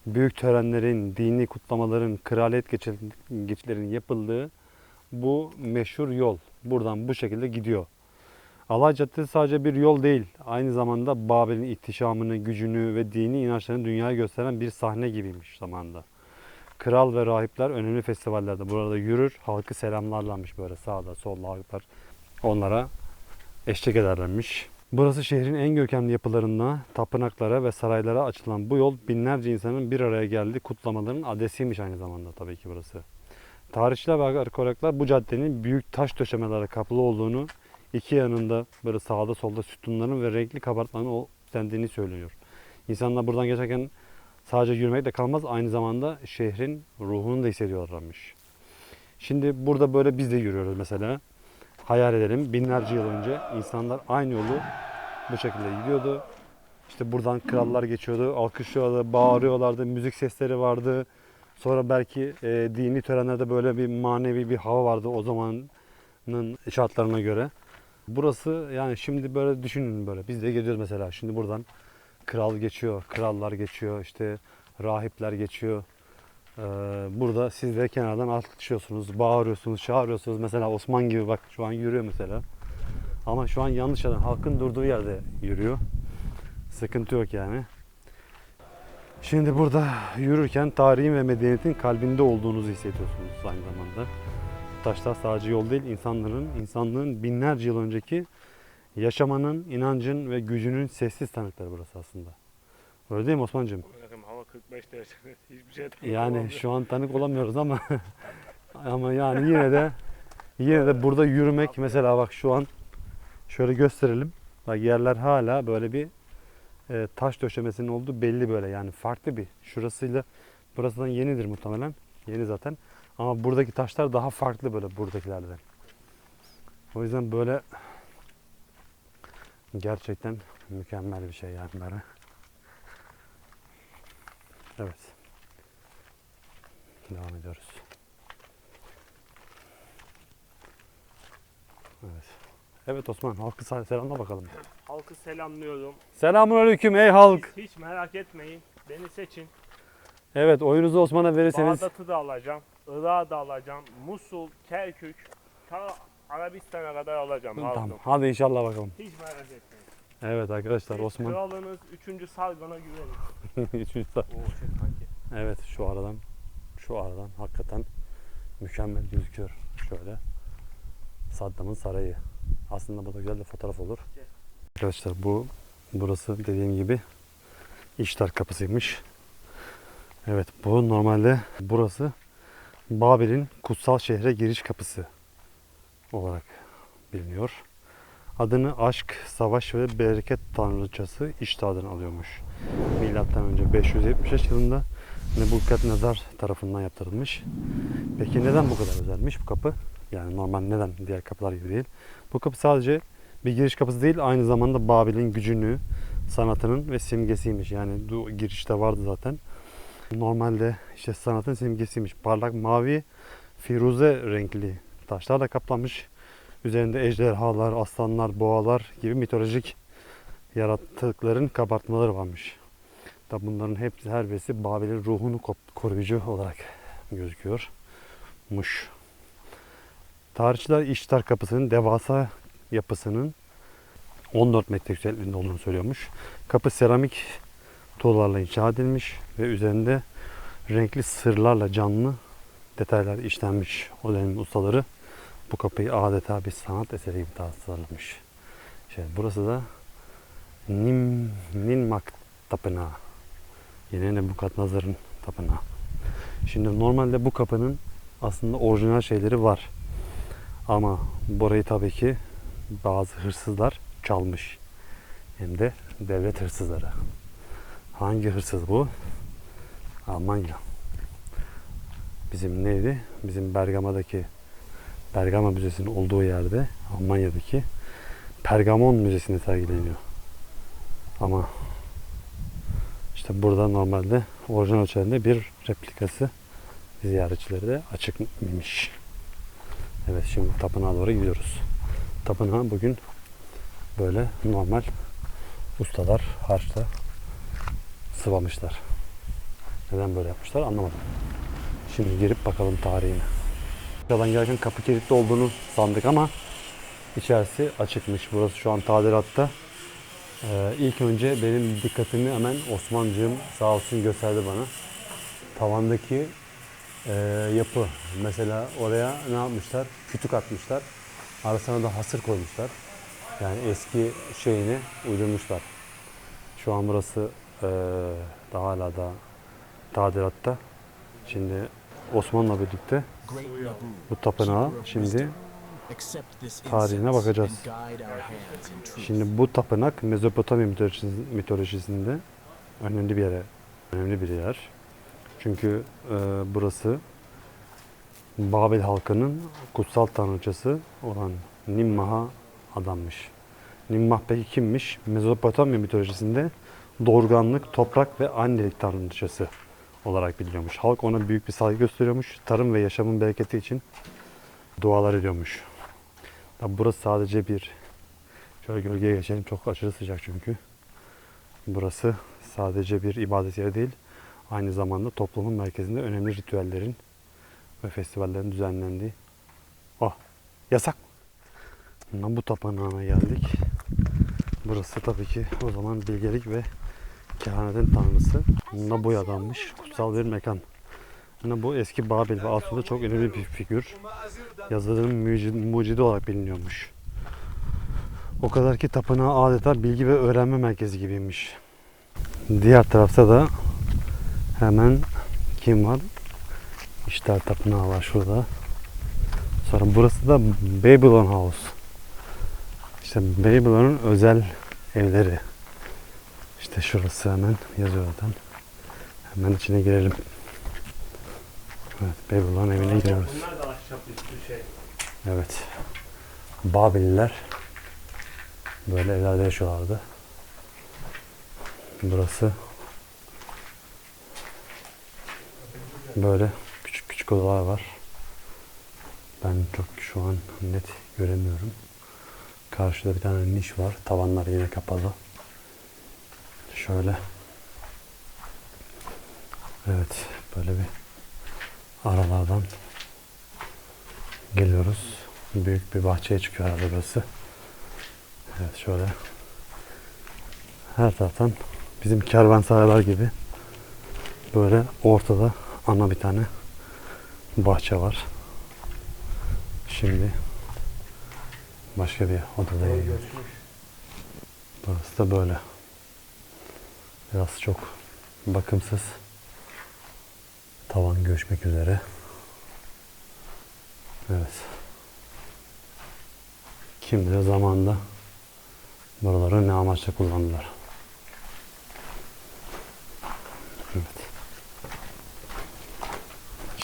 Speaker 3: büyük törenlerin, dini kutlamaların, kraliyet geçitlerinin yapıldığı bu meşhur yol. Buradan bu şekilde gidiyor. Alay Caddesi sadece bir yol değil. Aynı zamanda Babil'in ihtişamını, gücünü ve dini inançlarını dünyaya gösteren bir sahne gibiymiş zamanında. Kral ve rahipler önemli festivallerde burada yürür, halkı selamlarlarmış böyle sağda solda halklar onlara eşlik ederlermiş. Burası şehrin en görkemli yapılarına, tapınaklara ve saraylara açılan bu yol binlerce insanın bir araya geldiği kutlamaların adresiymiş aynı zamanda tabii ki burası. Tarihçiler ve arkeologlar bu caddenin büyük taş döşemelerle kaplı olduğunu, iki yanında böyle sağda solda sütunların ve renkli kabartmanın üstlendiğini söylüyor. İnsanlar buradan geçerken sadece yürümekle kalmaz aynı zamanda şehrin ruhunu da hissediyorlarmış. Şimdi burada böyle biz de yürüyoruz mesela. Hayal edelim binlerce yıl önce insanlar aynı yolu bu şekilde gidiyordu. İşte buradan krallar geçiyordu, alkışlıyorlardı, bağırıyorlardı, müzik sesleri vardı. Sonra belki dini törenlerde böyle bir manevi bir hava vardı o zamanın şartlarına göre. Burası yani şimdi böyle düşünün böyle. Biz de geziyoruz mesela. Şimdi buradan kral geçiyor, krallar geçiyor, işte rahipler geçiyor. Burada siz de kenardan alkışlıyorsunuz, bağırıyorsunuz, çağırıyorsunuz. Mesela Osman gibi bak şu an yürüyor mesela. Ama şu an yanlış yerden, halkın durduğu yerde yürüyor. Sıkıntı yok yani. Şimdi burada yürürken tarihin ve medeniyetin kalbinde olduğunuzu hissediyorsunuz aynı zamanda. Taşlar sadece yol değil, insanlığın binlerce yıl önceki yaşamanın, inancın ve gücünün sessiz tanıkları burası aslında. Öyle değil mi Osman'cığım?
Speaker 2: Bakın hava 45 derece. Hiçbir şey
Speaker 3: Yani şu an tanık olamıyoruz ama ama yani yine de burada yürümek, mesela bak şu an şöyle gösterelim. Bak yerler hala böyle bir taş döşemesinin olduğu belli böyle, yani farklı bir. Şurasıyla burasından yenidir muhtemelen. Yeni zaten. Ama buradaki taşlar daha farklı böyle buradakilerden. O yüzden böyle gerçekten mükemmel bir şey yani böyle. Evet. Devam ediyoruz. Evet. Evet Osman, halkı selamla bakalım.
Speaker 2: Halkı selamlıyorum.
Speaker 3: Selamünaleyküm ey halk.
Speaker 2: Siz hiç merak etmeyin. Beni seçin.
Speaker 3: Evet, oyunuzu Osman'a verirseniz
Speaker 2: Bağdat'ı da alacağım. Irak'ı da alacağım. Musul, Kerkük, ta Arabistan'a kadar alacağım.
Speaker 3: tamam.
Speaker 2: Aldım.
Speaker 3: Hadi inşallah bakalım.
Speaker 2: Hiç merak etmeyin.
Speaker 3: Evet arkadaşlar,
Speaker 2: Siz
Speaker 3: Osman.
Speaker 2: kralınız 3. Sargon'a güvenin.
Speaker 3: Üçüncü sağ-
Speaker 2: Oo çok kanki.
Speaker 3: Evet, şu aradan hakikaten mükemmel gözüküyor. Şöyle Saddam'ın sarayı. Aslında bu da güzel de fotoğraf olur. Arkadaşlar burası dediğim gibi İştar kapısıymış. Evet, bu normalde burası Babil'in kutsal şehre giriş kapısı olarak biliniyor. Adını aşk, savaş ve bereket tanrıçası İştar'dan alıyormuş. Milattan önce 575 yılında Nebukadnezar tarafından yaptırılmış. Peki neden bu kadar özelmiş bu kapı? Yani normal neden diğer kapılar gibi değil? Bu kapı sadece bir giriş kapısı değil, aynı zamanda Babil'in gücünü, sanatının ve simgesiymiş. Yani bu girişte vardı zaten. Normalde işte sanatın simgesiymiş. Parlak mavi, firuze renkli taşlarla kaplanmış. Üzerinde ejderhalar, aslanlar, boğalar gibi mitolojik yaratıkların kabartmaları varmış. Tabi bunların hepsi, her birisi Babil'in ruhunu koruyucu olarak gözüküyormuş. Tarihçiler İştar Kapısı'nın devasa yapısının 14 metre yüksekliğinde olduğunu söylüyormuş. Kapı seramik tuğlalarla inşa edilmiş ve üzerinde renkli sırlarla canlı detaylar işlenmiş. O dönemin ustaları bu kapıyı adeta bir sanat eseri gibi tasarlamış. Burası da Ninmak Tapınağı. Yine Nebukadnezar'ın tapınağı. Şimdi normalde bu kapının aslında orijinal şeyleri var. Ama burayı tabii ki bazı hırsızlar çalmış. Hem de devlet hırsızları. Hangi hırsız bu? Almanya. Bizim neydi? Bizim Bergama Müzesi'nin olduğu yerde, Almanya'daki Pergamon Müzesi'nde sergileniyor. Ama işte burada normalde orijinal ölçülerinde bir replikası ziyaretçilere de açıkmış. Evet, şimdi tapınağa doğru gidiyoruz. Tapınağı bugün böyle normal ustalar harçla sıvamışlar. Neden böyle yapmışlar anlamadım. Şimdi girip bakalım tarihine. Buradan gelirken kapı kilitli olduğunu sandık ama içerisi açıkmış. Burası şu an tadilatta. İlk önce benim dikkatimi hemen Osmancığım sağ olsun gösterdi bana. Tavandaki yapı. Mesela oraya ne yapmışlar? Kütük atmışlar. Arasına da hasır koymuşlar. Yani eski şeyini uydurmuşlar. Şu an burası hala da tadilatta. Şimdi Osman'la birlikte bu tapınağı şimdi tarihine bakacağız. Şimdi bu tapınak Mezopotamya mitolojisinde önemli bir yer. Çünkü burası Babil halkının kutsal tanrıçası olan Nimmah'a adanmış. Nimmah peki kimmiş? Mezopotamya mitolojisinde doğurganlık, toprak ve annelik tanrıçası olarak biliniyormuş. Halk ona büyük bir saygı gösteriyormuş. Tarım ve yaşamın bereketi için dualar ediyormuş. Tabi burası sadece şöyle gölgeye geçelim, çok aşırı sıcak çünkü. Burası sadece bir ibadet yeri değil, aynı zamanda toplumun merkezinde önemli ritüellerin ve festivallerin düzenlendiği. Yasak. Bu tapınağına geldik. Burası tabii ki o zaman bilgelik ve kehanetin tanrısı Nabu'yadanmış. Kutsal bir mekan. Bu eski Babil ve Asur'da çok önemli bir figür. Yazıların mucidi olarak biliniyormuş. O kadar ki tapınağı adeta bilgi ve öğrenme merkezi gibiymiş. Diğer tarafta da hemen kim var? İştar Tapınağı var şurada. Sonra burası da Babylon House. İşte Babylon'un özel evleri. İşte şurası hemen yazıyor zaten. Hemen içine girelim. Evet, Babylon evine giriyoruz.
Speaker 2: Bunlar da ahşap üstü şey.
Speaker 3: Evet. Babililer böyle evlerde yaşıyorlardı. Burası böyle küçük küçük odalar var. Ben çok şu an net göremiyorum. Karşıda bir tane niş var. Tavanlar yine kapalı. Şöyle. Evet. Böyle bir aralardan geliyoruz. Büyük bir bahçeye çıkıyor herhalde burası. Evet şöyle. Her taraftan bizim kervansaraylar gibi böyle ortada ana bir tane bahçe var. Şimdi başka bir odadayım. Burası da böyle. Biraz çok bakımsız. Tavan göçmek üzere. Evet. Kim bilir zamanında buraları ne amaçla kullandılar. Evet.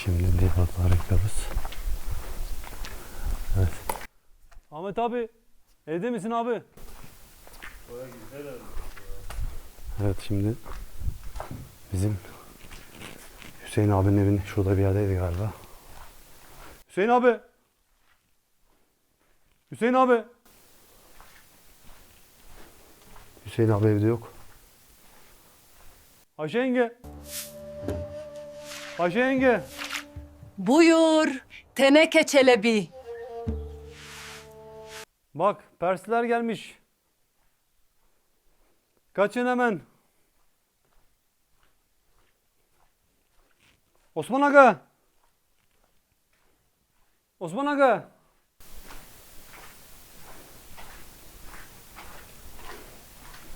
Speaker 3: Şimdi diğer odalara gidiyoruz. Evet.
Speaker 1: Ahmet abi, evde misin abi?
Speaker 3: Evet şimdi bizim Hüseyin abinin evin şurada bir yerdeydi galiba.
Speaker 1: Hüseyin abi. Hüseyin abi.
Speaker 3: Hüseyin abi evde yok.
Speaker 1: Ayşe yenge. Ayşe yenge.
Speaker 4: Buyur, Teneke Çelebi.
Speaker 1: Bak, Persler gelmiş. Kaçın hemen. Osman Aga. Osman Aga.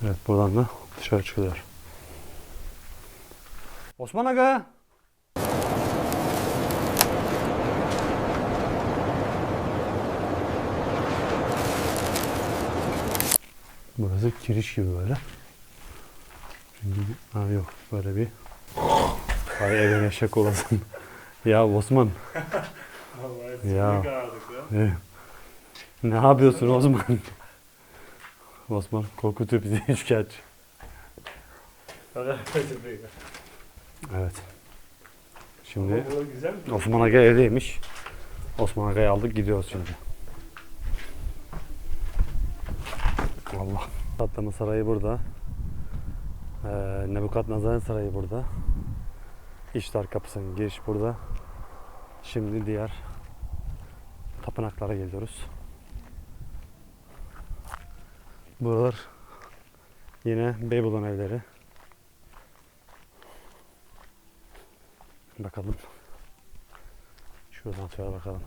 Speaker 3: Evet buradan da dışarı çıkılıyor.
Speaker 1: Osman Aga.
Speaker 3: Burası kiriş gibi böyle. Çünkü yok böyle bir ay evin eşek olasın. Ya Osman.
Speaker 2: Vallahi
Speaker 3: Ya.
Speaker 2: ya.
Speaker 3: Ne yapıyorsun Osman? Osman korkutuyor bizi şikayetçi. Evet. Şimdi
Speaker 2: Bu güzel mi?
Speaker 3: Osman Aga evdeymiş. Osman Aga'yı aldık gidiyoruz şimdi. Allah. Patlama Sarayı burada. Nebukadnezar'ın sarayı burada. İştar Kapısı'nın giriş burada. Şimdi diğer tapınaklara geliyoruz. Buralar yine Babylon evleri. Bakalım. Şuradan şöyle bakalım.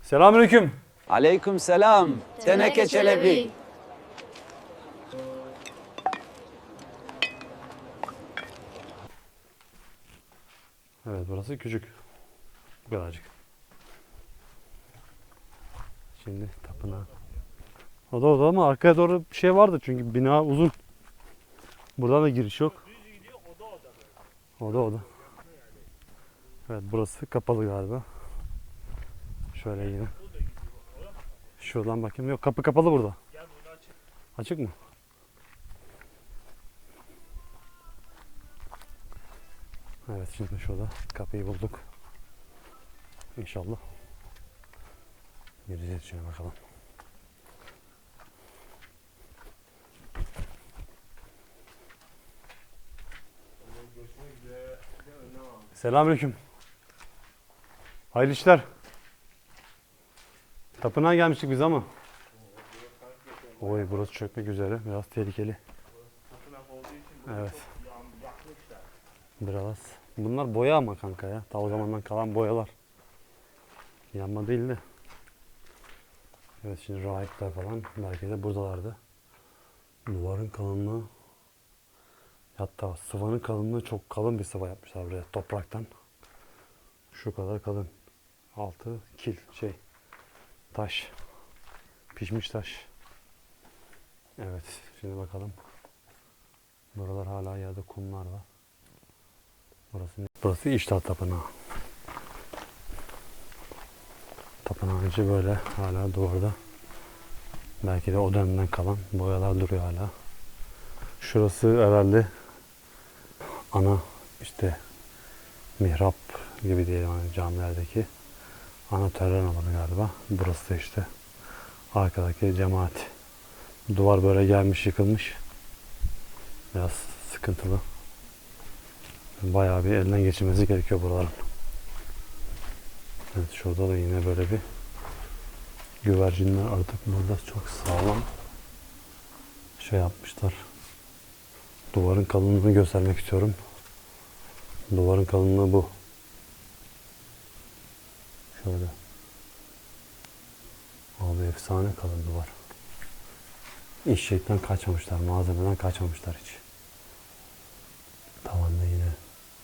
Speaker 1: Selamünaleyküm.
Speaker 5: Aleyküm selam. Teneke Çelebi.
Speaker 3: Evet burası küçük. Bu kadarcık. Şimdi tapınağı. O da ama arkaya doğru bir şey vardı çünkü bina uzun. Buradan da giriş yok. Oda. Evet burası kapalı galiba. Şöyle yine. Şuradan bakayım. Yok kapı kapalı burada. Açık mı? Evet şimdi şurada kapıyı bulduk. İnşallah. Gireceğiz şimdi bakalım.
Speaker 1: Selamünaleyküm. Hayırlı işler.
Speaker 3: Tapınağa gelmiştik biz ama. Oy burası çökmek üzere. Biraz tehlikeli.
Speaker 2: Tapınak olduğu için
Speaker 3: Evet.
Speaker 2: yakmışlar.
Speaker 3: Biraz. Bunlar boya ama kanka ya. Ta o zamandan kalan boyalar. Yanma değil de. Evet şimdi rahipler falan belki de buradalardı. Duvarın kalınlığı, hatta sıvanın kalınlığı çok kalın bir sıva yapmışlar buraya topraktan. Şu kadar kalın. Altı kil taş. Pişmiş taş. Evet şimdi bakalım. Buralar hala yerde kumlar var. Burası İştah Tapınağı. Tapınağın içi böyle hala duvarda. Belki de o dönemden kalan boyalar duruyor hala. Şurası herhalde ana işte mihrap gibi diyelim hani camilerdeki ana tören alanı galiba. Burası da işte arkadaki cemaat. Duvar böyle gelmiş yıkılmış. Biraz sıkıntılı. Bayağı bir elden geçirmesi gerekiyor buraların. Evet şurada da yine böyle bir güvercinler artık burada çok sağlam yapmışlar. Duvarın kalınlığını göstermek istiyorum. Duvarın kalınlığı bu. Şöyle. Abi efsane kalın duvar. İşçilikten kaçmamışlar, malzemeden kaçmamışlar hiç. Tavanda yine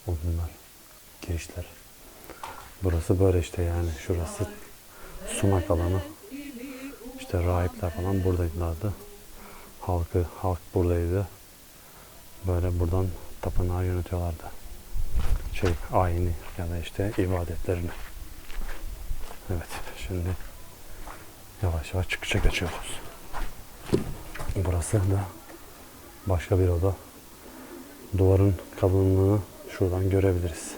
Speaker 3: odunlar, girişler. Burası böyle işte yani. Şurası sunak alanı. İşte rahipler falan buradaydılardı. Halk buradaydı. Böyle buradan tapınağı yönetiyorlardı. Ayini ya da işte ibadetlerini. Evet şimdi yavaş yavaş çıkışa geçiyoruz. Burası da başka bir oda. Duvarın kalınlığını şuradan görebiliriz.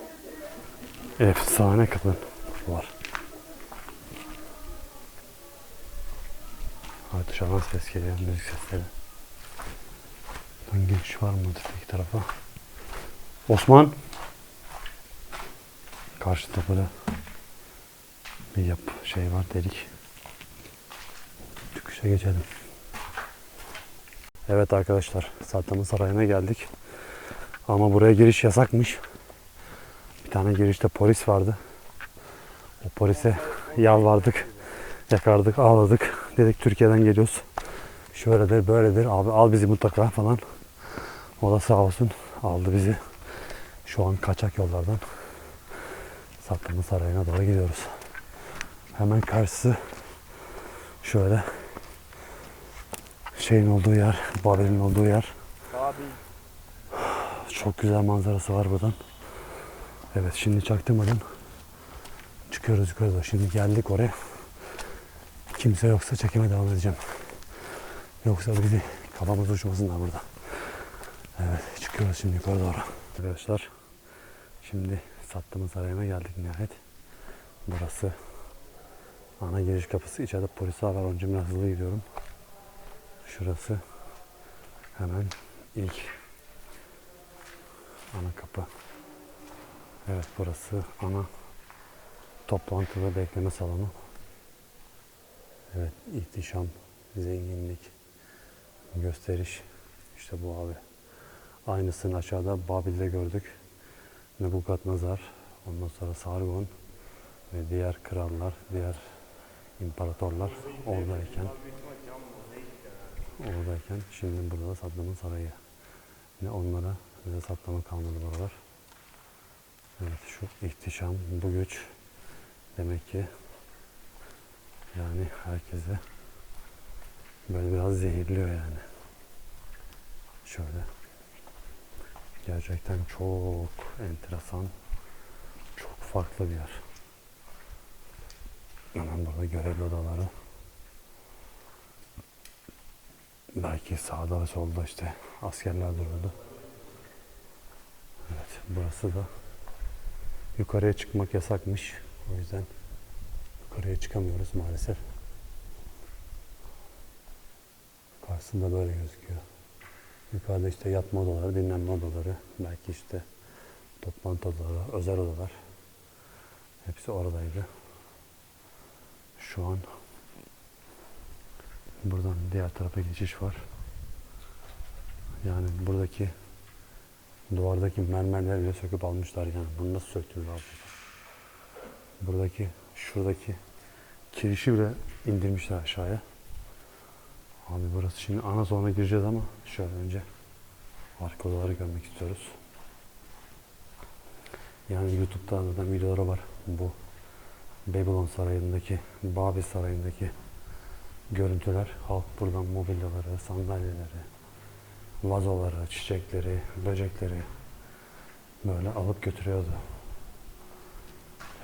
Speaker 3: Efsane kalın duvar. Dışarıdan ses geliyor, müzik sesleri. Giriş var mı iki tarafa? Osman! Karşıda böyle bir var, delik. Çıkışa geçelim. Evet arkadaşlar, Saddam'ın sarayına geldik. Ama buraya giriş yasakmış. Bir tane girişte polis vardı. O polise yalvardık, yakardık, ağladık. Dedik Türkiye'den geliyoruz. Şöyledir, böyledir. Abi al bizi mutlaka falan. O da sağ olsun aldı bizi. Şu an kaçak yollardan Saddam'ın sarayına doğru gidiyoruz. Hemen karşısı şöyle olduğu yer, Babil'in olduğu yer.
Speaker 2: Abi.
Speaker 3: Çok güzel manzarası var buradan. Evet şimdi çaktırmadan çıkıyoruz yukarıda. Şimdi geldik oraya. Kimse yoksa çekime devam edeceğim. Yoksa bizi kafamız uçmasınlar burada. Evet çıkıyoruz şimdi yukarı doğru. Arkadaşlar şimdi Saddam'ın sarayına geldik nihayet. Burası ana giriş kapısı. İçeride polisler var. Önce biraz hızlı gidiyorum. Şurası hemen ilk ana kapı. Evet burası ana toplantı ve bekleme salonu. Evet ihtişam, zenginlik, gösteriş. İşte bu abi. Aynısını aşağıda Babil'de gördük. Nebukadnezar, ondan sonra Sargon ve diğer krallar, diğer imparatorlar oradayken şimdi burada da Saddam'ın sarayı. Ne onlara ne de Saddam'a kalmadı buralar. Evet şu ihtişam, bu güç demek ki yani herkese böyle biraz zehirliyor yani. Şöyle. Gerçekten çok enteresan, çok farklı bir yer. Hemen burada görevli odaları. Belki sağda ve solda işte askerler duruyordu. Evet, burası da yukarıya çıkmak yasakmış. O yüzden yukarıya çıkamıyoruz maalesef. Karşısında böyle gözüküyor. Yukarıda işte yatma odaları, dinlenme odaları, belki işte toplantı odaları, özel odalar. Hepsi oradaydı. Şu an Buradan diğer tarafa geçiş var. Yani buradaki duvardaki mermerleri bile söküp almışlar yani. Bunu nasıl söktünüz abi? Şuradaki kirişi bile indirmişler aşağıya. Abi burası şimdi ana salona gireceğiz ama şöyle önce arka odaları görmek istiyoruz. Yani YouTube'da zaten videoları var. Bu Babylon Sarayı'ndaki, Babil Sarayı'ndaki görüntüler. Halk buradan mobilyaları, sandalyeleri, vazoları, çiçekleri, böcekleri böyle alıp götürüyordu.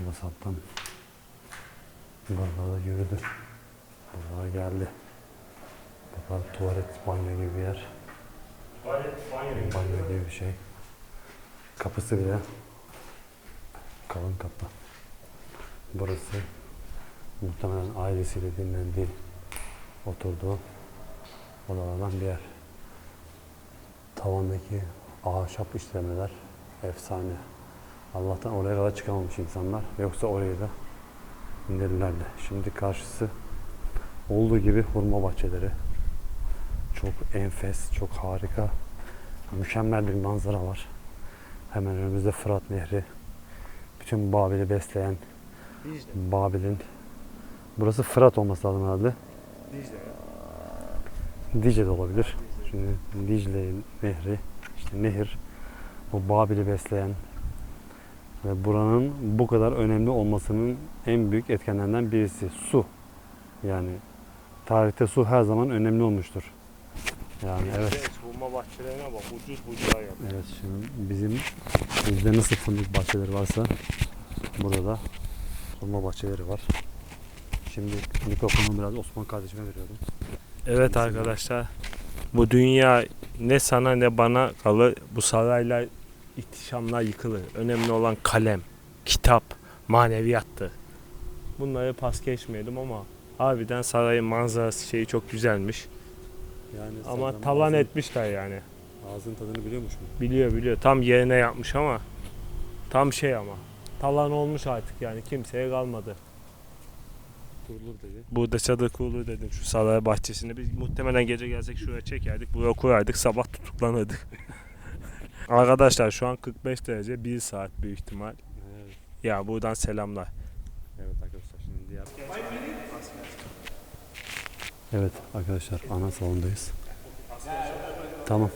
Speaker 3: Masattan buralarda yürüdü. Buralara geldi. Burada tuvalet, banyo gibi bir yer. Banyo gibi bir şey. Kapısı bile kalın kapı. Burası muhtemelen ailesiyle dinlendiği, oturduğu odalardan bir yer. Tavandaki ahşap işlemeler efsane. Allah'tan oraya kadar çıkamamış insanlar. Yoksa orayı da indirirlerdi. Şimdi karşısı olduğu gibi hurma bahçeleri. Çok enfes, çok harika, mükemmel bir manzara var. Hemen önümüzde Fırat Nehri. Bütün Babil'i besleyen Babil'in. Burası Fırat olması lazım herhalde. Dicle de olabilir. Şimdi Dicle Nehri, işte nehir. O Babil'i besleyen ve buranın bu kadar önemli olmasının en büyük etkenlerinden birisi su. Yani tarihte su her zaman önemli olmuştur. Yani evet.
Speaker 2: Hurma bahçelerine bak, ucuz bucağı yap.
Speaker 3: Evet, şimdi bizim bizde nasıl fındık bahçeleri varsa burada da hurma bahçeleri var. Şimdi mikrofonu biraz Osman kardeşime veriyorum.
Speaker 2: Evet arkadaşlar, bu dünya ne sana ne bana kalır. Bu saraylar, ihtişamlar yıkılır. Önemli olan kalem, kitap, maneviyattı. Bunları pas geçmeyelim ama harbiden sarayın manzarası şeyi çok güzelmiş.
Speaker 3: Yani
Speaker 2: Ama talan etmişler yani.
Speaker 3: Ağzın tadını biliyor musun?
Speaker 2: Biliyor. Tam yerine yapmış ama tam şey ama. Talan olmuş artık yani, kimseye kalmadı.
Speaker 3: Kurulur dedi.
Speaker 2: Burada çadır kurulur dedim, şu saray bahçesinde. Biz muhtemelen gece gelsek şuraya çekerdik, buraya kurardık, sabah tutuklanırdık. Arkadaşlar şu an 45 derece, 1 saat büyük ihtimal.
Speaker 3: Evet.
Speaker 2: Ya buradan selamlar.
Speaker 3: Evet arkadaşlar, şimdi diğer... Evet arkadaşlar, ana salondayız. Tamam.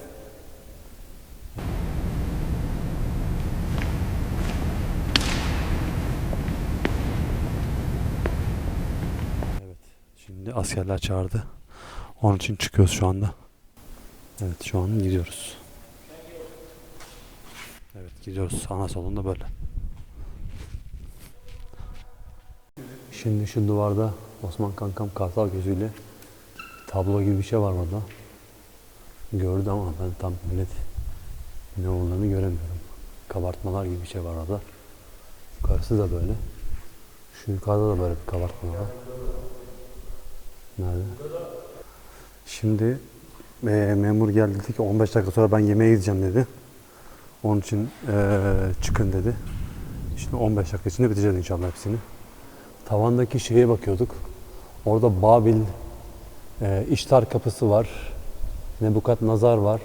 Speaker 3: Evet, şimdi askerler çağırdı. Onun için çıkıyoruz şu anda. Evet, şu an gidiyoruz. Evet, gidiyoruz. Ana salonda böyle. Şimdi şu duvarda Osman kankam kartal gözüyle tablo gibi bir şey var orada. Gördü ama ben tam net ne olduğunu göremiyorum. Kabartmalar gibi bir şey var orada. Yukarısı da böyle. Şu yukarıda da böyle bir kabartma var. Nerede? Şimdi memur geldi, dedi ki 15 dakika sonra ben yemeğe gideceğim dedi. Onun için çıkın dedi. Şimdi 15 dakika içinde biteceğiz inşallah hepsini. Tavandaki şeye bakıyorduk. Orada Babil İştar kapısı var. Nebukadnezar var.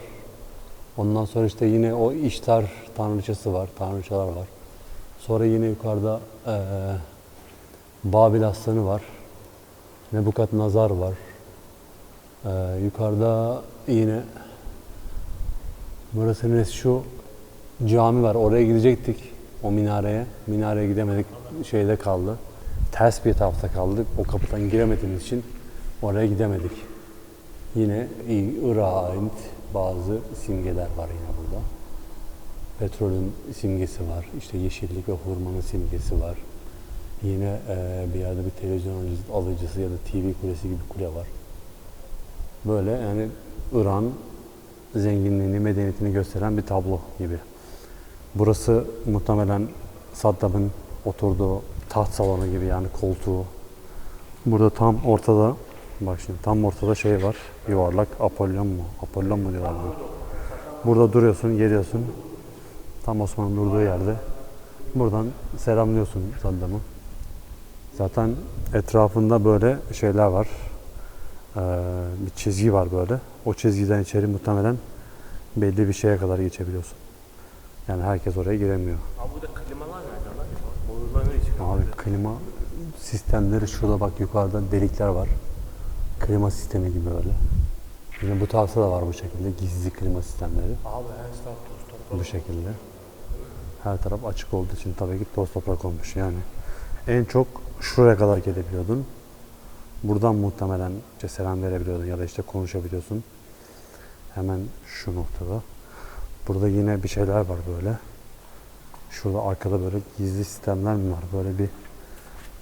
Speaker 3: Ondan sonra işte yine o İştar tanrıçası var. Tanrıçalar var. Sonra yine yukarıda Babil aslanı var. Nebukadnezar var. Yukarıda yine burası neresi? Şu cami var. Oraya gidecektik. O minareye. Minareye gidemedik. Şeyde kaldı. Ters bir tarafta kaldık. O kapıdan giremediğimiz için oraya gidemedik. Yine Irak'a ait bazı simgeler var yine burada. Petrolün simgesi var. İşte yeşillik ve hurmanın simgesi var. Yine bir yerde bir televizyon alıcısı ya da TV kulesi gibi bir kule var. Böyle yani İran zenginliğini, medeniyetini gösteren bir tablo gibi. Burası muhtemelen Saddam'ın oturduğu taht salonu gibi, yani koltuğu. Burada tam ortada, bak şimdi tam ortada şey var, yuvarlak, Apollon mu? Apollon mu diyorlar bunu? Burada duruyorsun, geliyorsun. Tam Osman'ın durduğu yerde. Buradan selamlıyorsun Saddam'ı. Zaten etrafında böyle şeyler var. bir çizgi var böyle. O çizgiden içeri muhtemelen belli bir şeye kadar geçebiliyorsun. Yani herkes oraya giremiyor.
Speaker 2: Abi burada klimalar nerede lan? Borularına çıkıyor.
Speaker 3: Abi klima sistemleri şurada bak, yukarıda delikler var. Klima sistemi gibi öyle. Yine bu tarafta da var bu şekilde gizli klima sistemleri.
Speaker 2: Abi her taraf toz toprak.
Speaker 3: Bu şekilde. Her taraf açık olduğu için tabii ki toz toprak olmuş yani. En çok şuraya kadar gelebiliyordun. Buradan muhtemelen işte selam verebiliyordun ya da işte konuşabiliyorsun. Hemen şu noktada. Burada yine bir şeyler var böyle. Şurada arkada böyle gizli sistemler mi var? Böyle bir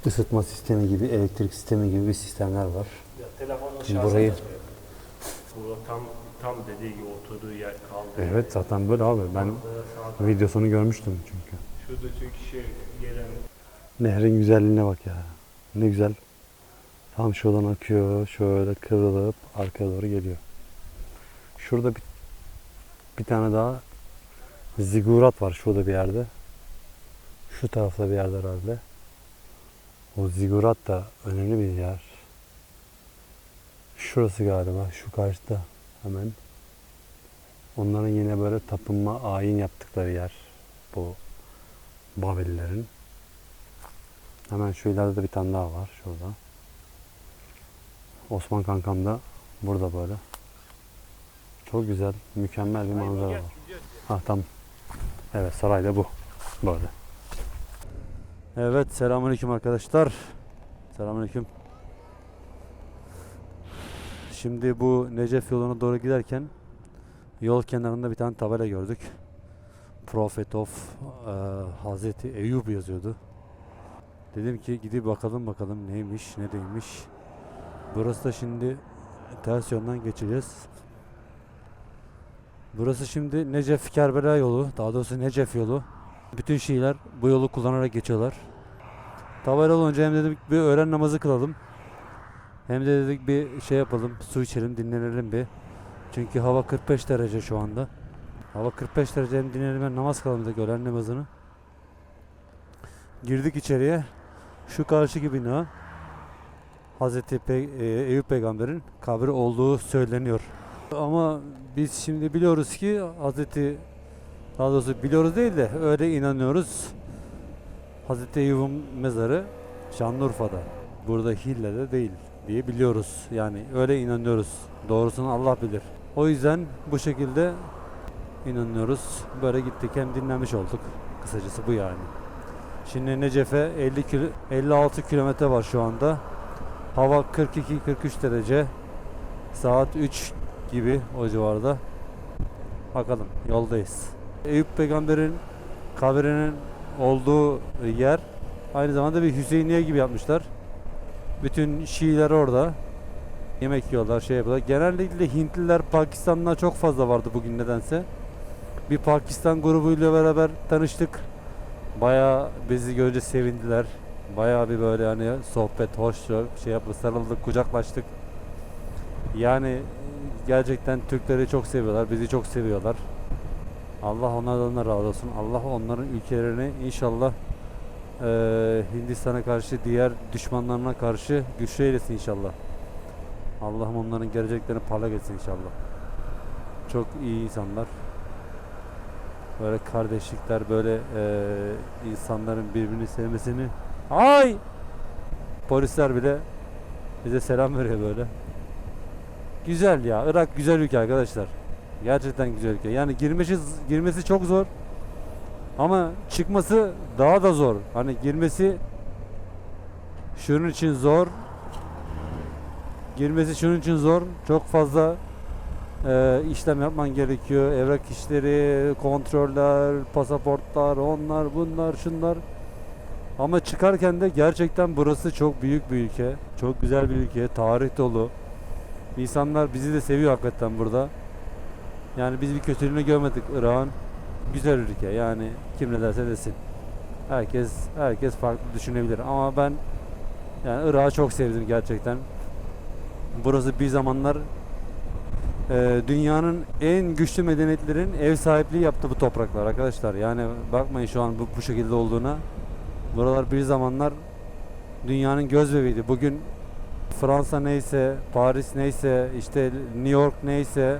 Speaker 3: ısıtma sistemi gibi, elektrik sistemi gibi bir sistemler var.
Speaker 2: Ya telefonla
Speaker 3: Şimdi burayı...
Speaker 2: Burada tam dediği gibi oturduğu yer kaldı.
Speaker 3: Evet zaten böyle abi. Ben videosunu görmüştüm çünkü.
Speaker 2: Şurada çünkü gelen
Speaker 3: Nehrin güzelliğine bak ya. Ne güzel. Tam şuradan akıyor. Şöyle kıvrılıp arkaya doğru geliyor. Şurada bir tane daha zigurat var şurada bir yerde. Şu tarafta bir yerde herhalde. O zigurat da önemli bir yer. Şurası galiba. Şu karşıda hemen. Onların yine böyle tapınma, ayin yaptıkları yer. Bu Babelilerin. Hemen şu ileride de bir tane daha var şurada. Osman kankam da burada böyle. Çok güzel, mükemmel bir manzara var. Ha tamam. Evet, saray da bu. Böyle.
Speaker 1: Evet, selamünaleyküm arkadaşlar. Selamünaleyküm. Şimdi bu Necef yoluna doğru giderken yol kenarında bir tane tabela gördük. Prophet of Hazreti Eyüp yazıyordu. Dedim ki gidip bakalım neymiş ne değilmiş. Burası da şimdi ters yönden geçeceğiz. Burası şimdi Necef Kerbela yolu, daha doğrusu Necef yolu. Bütün Şiiler bu yolu kullanarak geçiyorlar. Tabela olunca hem dedik bir öğlen namazı kılalım. Hem de dedik bir şey yapalım, su içelim, dinlenelim bir. Çünkü hava 45 derece şu anda. Hava 45 derece, hem dinlenelim hem namaz kılalım dedik, öğlen namazını. Girdik içeriye. Şu karşıki bina Hazreti Eyüp Peygamber'in kabri olduğu söyleniyor. Ama biz şimdi biliyoruz ki daha doğrusu biliyoruz değil de öyle inanıyoruz. Hazreti Eyüp'ün mezarı Şanlıurfa'da. Burada Hille'de değil diye biliyoruz. Yani öyle inanıyoruz. Doğrusunu Allah bilir. O yüzden bu şekilde inanıyoruz. Böyle gittik hem dinlenmiş olduk. Kısacası bu yani. Şimdi Necef'e 56 kilometre var şu anda. Hava 42-43 derece. Saat 3 gibi o civarda. Bakalım, yoldayız. Eyüp Peygamber'in kabrinin olduğu yer aynı zamanda bir Hüseyiniye gibi yapmışlar. Bütün Şiiler orada yemek yiyorlar, şey yapıyorlar. Genellikle Hintliler, Pakistanlılar çok fazla vardı bugün nedense. Bir Pakistan grubuyla beraber tanıştık. Bayağı bizi görünce sevindiler. Bayağı bir böyle hani sohbet, hoş şey yaptık, sarıldık, kucaklaştık. Yani gerçekten Türkleri çok seviyorlar, bizi çok seviyorlar. Allah onlardan da razı olsun. Allah onların ülkelerini inşallah Hindistan'a karşı, diğer düşmanlarına karşı güçlü eylesin inşallah. Allah'ım onların geleceklerini parlak etsin inşallah. Çok iyi insanlar. Böyle kardeşlikler, böyle insanların birbirini sevmesini. Ay! Polisler bile bize selam veriyor böyle. Güzel ya. Irak güzel ülke arkadaşlar. Gerçekten güzel ülke. Yani girmesi çok zor. Ama çıkması daha da zor. Hani girmesi şunun için zor. Girmesi şunun için zor. Çok fazla işlem yapman gerekiyor. Evrak işleri, kontroller, pasaportlar, onlar, bunlar, şunlar. Ama çıkarken de gerçekten burası çok büyük bir ülke. Çok güzel bir ülke. Tarih dolu. İnsanlar bizi de seviyor hakikaten burada. Yani biz bir kötülüğünü görmedik Irak'ın. Güzel ülke yani, kim ne derse desin. Herkes farklı düşünebilir ama ben yani Irak'ı çok sevdim gerçekten. Burası bir zamanlar dünyanın en güçlü medeniyetlerin ev sahipliği yaptı bu topraklar arkadaşlar. Yani bakmayın şu an bu şekilde olduğuna. Buralar bir zamanlar dünyanın göz bebeğiydi. Bugün Fransa neyse, Paris neyse, işte New York neyse,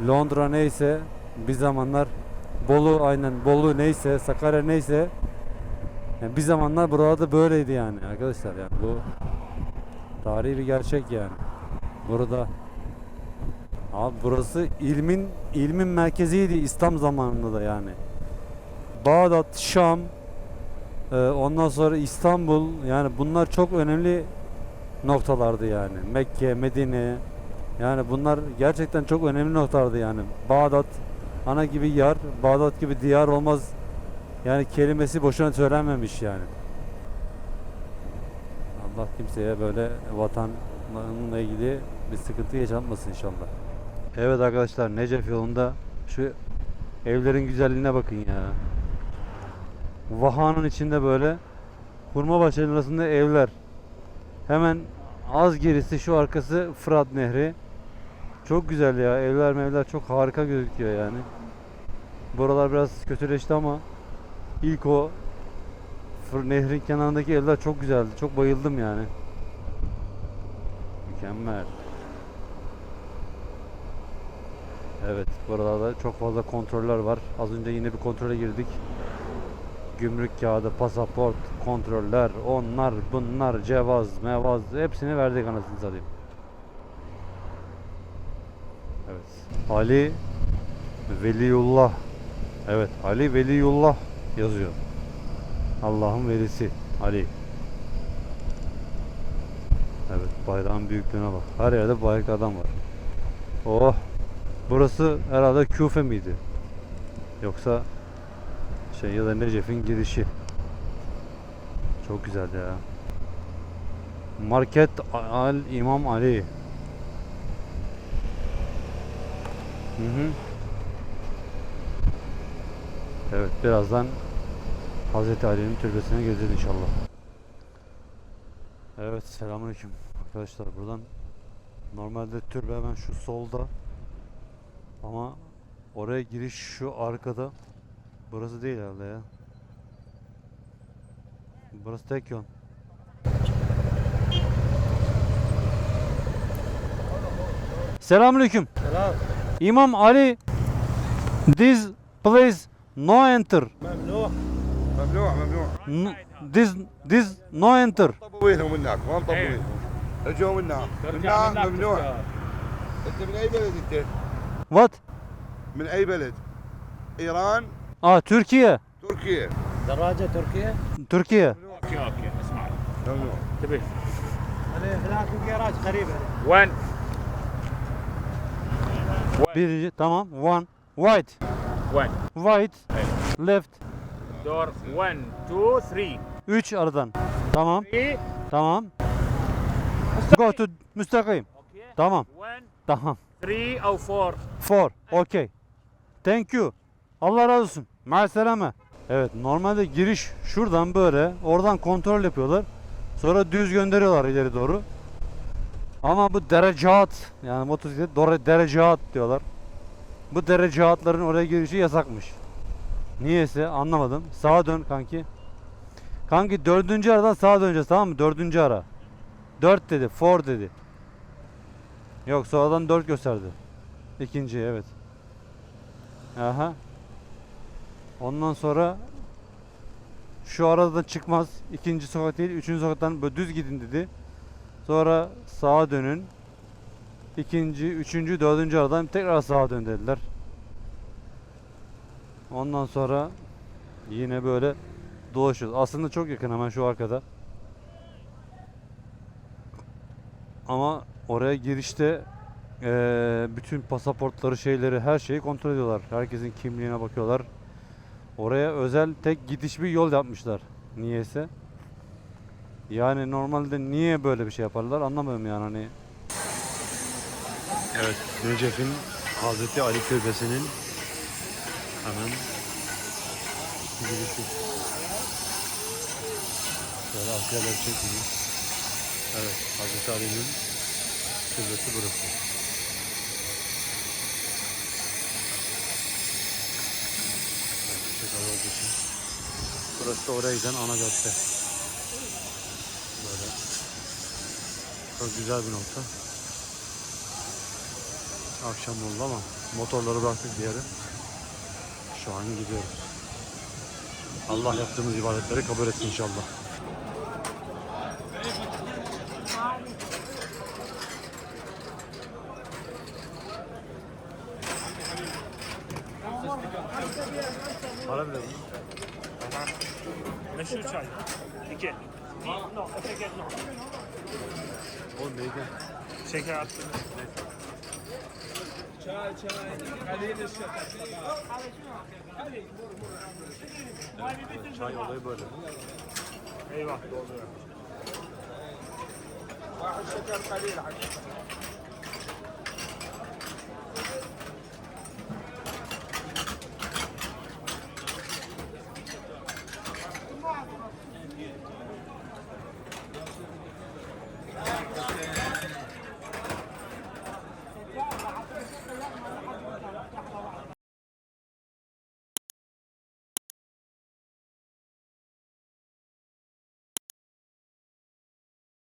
Speaker 1: Londra neyse, bir zamanlar Bolu, aynen Bolu neyse, Sakarya neyse, yani bir zamanlar burada böyleydi yani arkadaşlar. Yani bu tarihi bir gerçek yani. Burada abi burası ilmin merkeziydi İslam zamanında da yani. Bağdat, Şam, ondan sonra İstanbul, yani bunlar çok önemli noktalardı yani. Mekke, Medine, yani bunlar gerçekten çok önemli noktalardı yani. Bağdat ana gibi yer, Bağdat gibi diyar olmaz. Yani kelimesi boşuna söylenmemiş yani. Allah kimseye böyle vatanla ilgili bir sıkıntı yaşatmasın inşallah. Evet arkadaşlar, Necef yolunda şu evlerin güzelliğine bakın ya. Vahanın içinde böyle hurma bahçelerinin arasında evler. Hemen az gerisi şu arkası Fırat Nehri. Çok güzel ya, evler mevler çok harika gözüküyor yani. Buralar biraz kötüleşti ama ilk o nehrin kenarındaki evler çok güzeldi. Çok bayıldım yani. Mükemmel. Evet, buralarda çok fazla kontroller var. Az önce yine bir kontrole girdik. Gümrük kağıdı, pasaport, kontroller, onlar, bunlar, cevaz, mevaz, hepsini verdik anasını satayım. Evet. Ali Veliullah. Evet, Ali Veliullah yazıyor. Allah'ın velisi Ali. Evet, bayrağın büyüklüğüne bak. Her yerde bayraklı adam var. Oh. Burası herhalde Küfe miydi? Yoksa ya da Necef'in girişi. Çok güzel ya. Market Al İmam Ali. Hı hı. Evet, birazdan Hazreti Ali'nin türbesine gireceğiz inşallah. Evet, selamünaleyküm arkadaşlar. Buradan normalde türbe hemen şu solda, ama oraya giriş şu arkada. Burası değil herhalde ya. Burası tek yön. Selamünaleyküm.
Speaker 6: Selam.
Speaker 1: İmam Ali, this place no enter.
Speaker 6: ممنوع ممنوع ممنوع.
Speaker 1: This no enter.
Speaker 6: طبوا وينهم هناك ما طبوا وينهم. اجوا من هناك. هناك ممنوع. انت من اي بلد انت؟
Speaker 1: What?
Speaker 6: من اي بلد؟ ايران؟
Speaker 1: Türkiye.
Speaker 6: تركيا.
Speaker 7: دراجة تركيا؟
Speaker 1: Türkiye.
Speaker 7: اوكي اسمع
Speaker 6: ممنوع.
Speaker 7: انتبه هناك الجراج قريبة
Speaker 2: When
Speaker 1: Birinci, tamam. One. White. White. Left.
Speaker 7: door 1 2 3
Speaker 1: 3 aradan. Tamam.
Speaker 7: 3
Speaker 1: Tamam. Go to müstakim.
Speaker 7: اوكي
Speaker 1: Tamam.
Speaker 7: 1
Speaker 1: Tamam.
Speaker 7: 3 او 4
Speaker 1: 4. Okay. Thank you. Allah razı olsun. Maalesef. Evet, normalde giriş şuradan böyle, oradan kontrol yapıyorlar. Sonra düz gönderiyorlar ileri doğru. Ama bu derecat, yani motosiklet derecat diyorlar. Bu derecatların oraya girişi yasakmış. Niyeyse anlamadım. Sağa dön kanki. Kanki 4. aradan sağa döneceğiz, tamam mı? 4. ara. 4 dedi, 4 dedi. Yok, sonradan 4 gösterdi. İkinci, evet. Aha. Ondan sonra şu aradan çıkmaz. İkinci sokak değil, 3. sokaktan böyle düz gidin dedi. Sonra sağa dönün. İkinci, 3. 4. aradan tekrar sağa dön dediler. Ondan sonra yine böyle dolaşıyoruz. Aslında çok yakın, hemen şu arkada. Ama oraya girişte bütün pasaportları, şeyleri, her şeyi kontrol ediyorlar. Herkesin kimliğine bakıyorlar. Oraya özel tek gidiş bir yol yapmışlar. Niyeyse. Yani normalde niye böyle bir şey yaparlar anlamıyorum yani hani. Evet, Necef'in Hazreti Ali Türbesi'nin hemen girişi. Şöyle arkaya da çekeyim. Evet, Hazreti Ali'nin türbesi burası. Burası da oraya giden ana cadde. Böyle
Speaker 3: Çok güzel bir nokta. Akşam oldu ama motorları bıraktık bir yere. Şu an gidiyoruz. Allah yaptığımız ibadetleri kabul etsin inşallah. Para bile mi?
Speaker 2: Meşhur çay. İki. No, şeker no.
Speaker 3: Oğlum beyken.
Speaker 2: Şeker attım.
Speaker 3: Çay olayı böyle.
Speaker 2: Eyvah dolduruyor.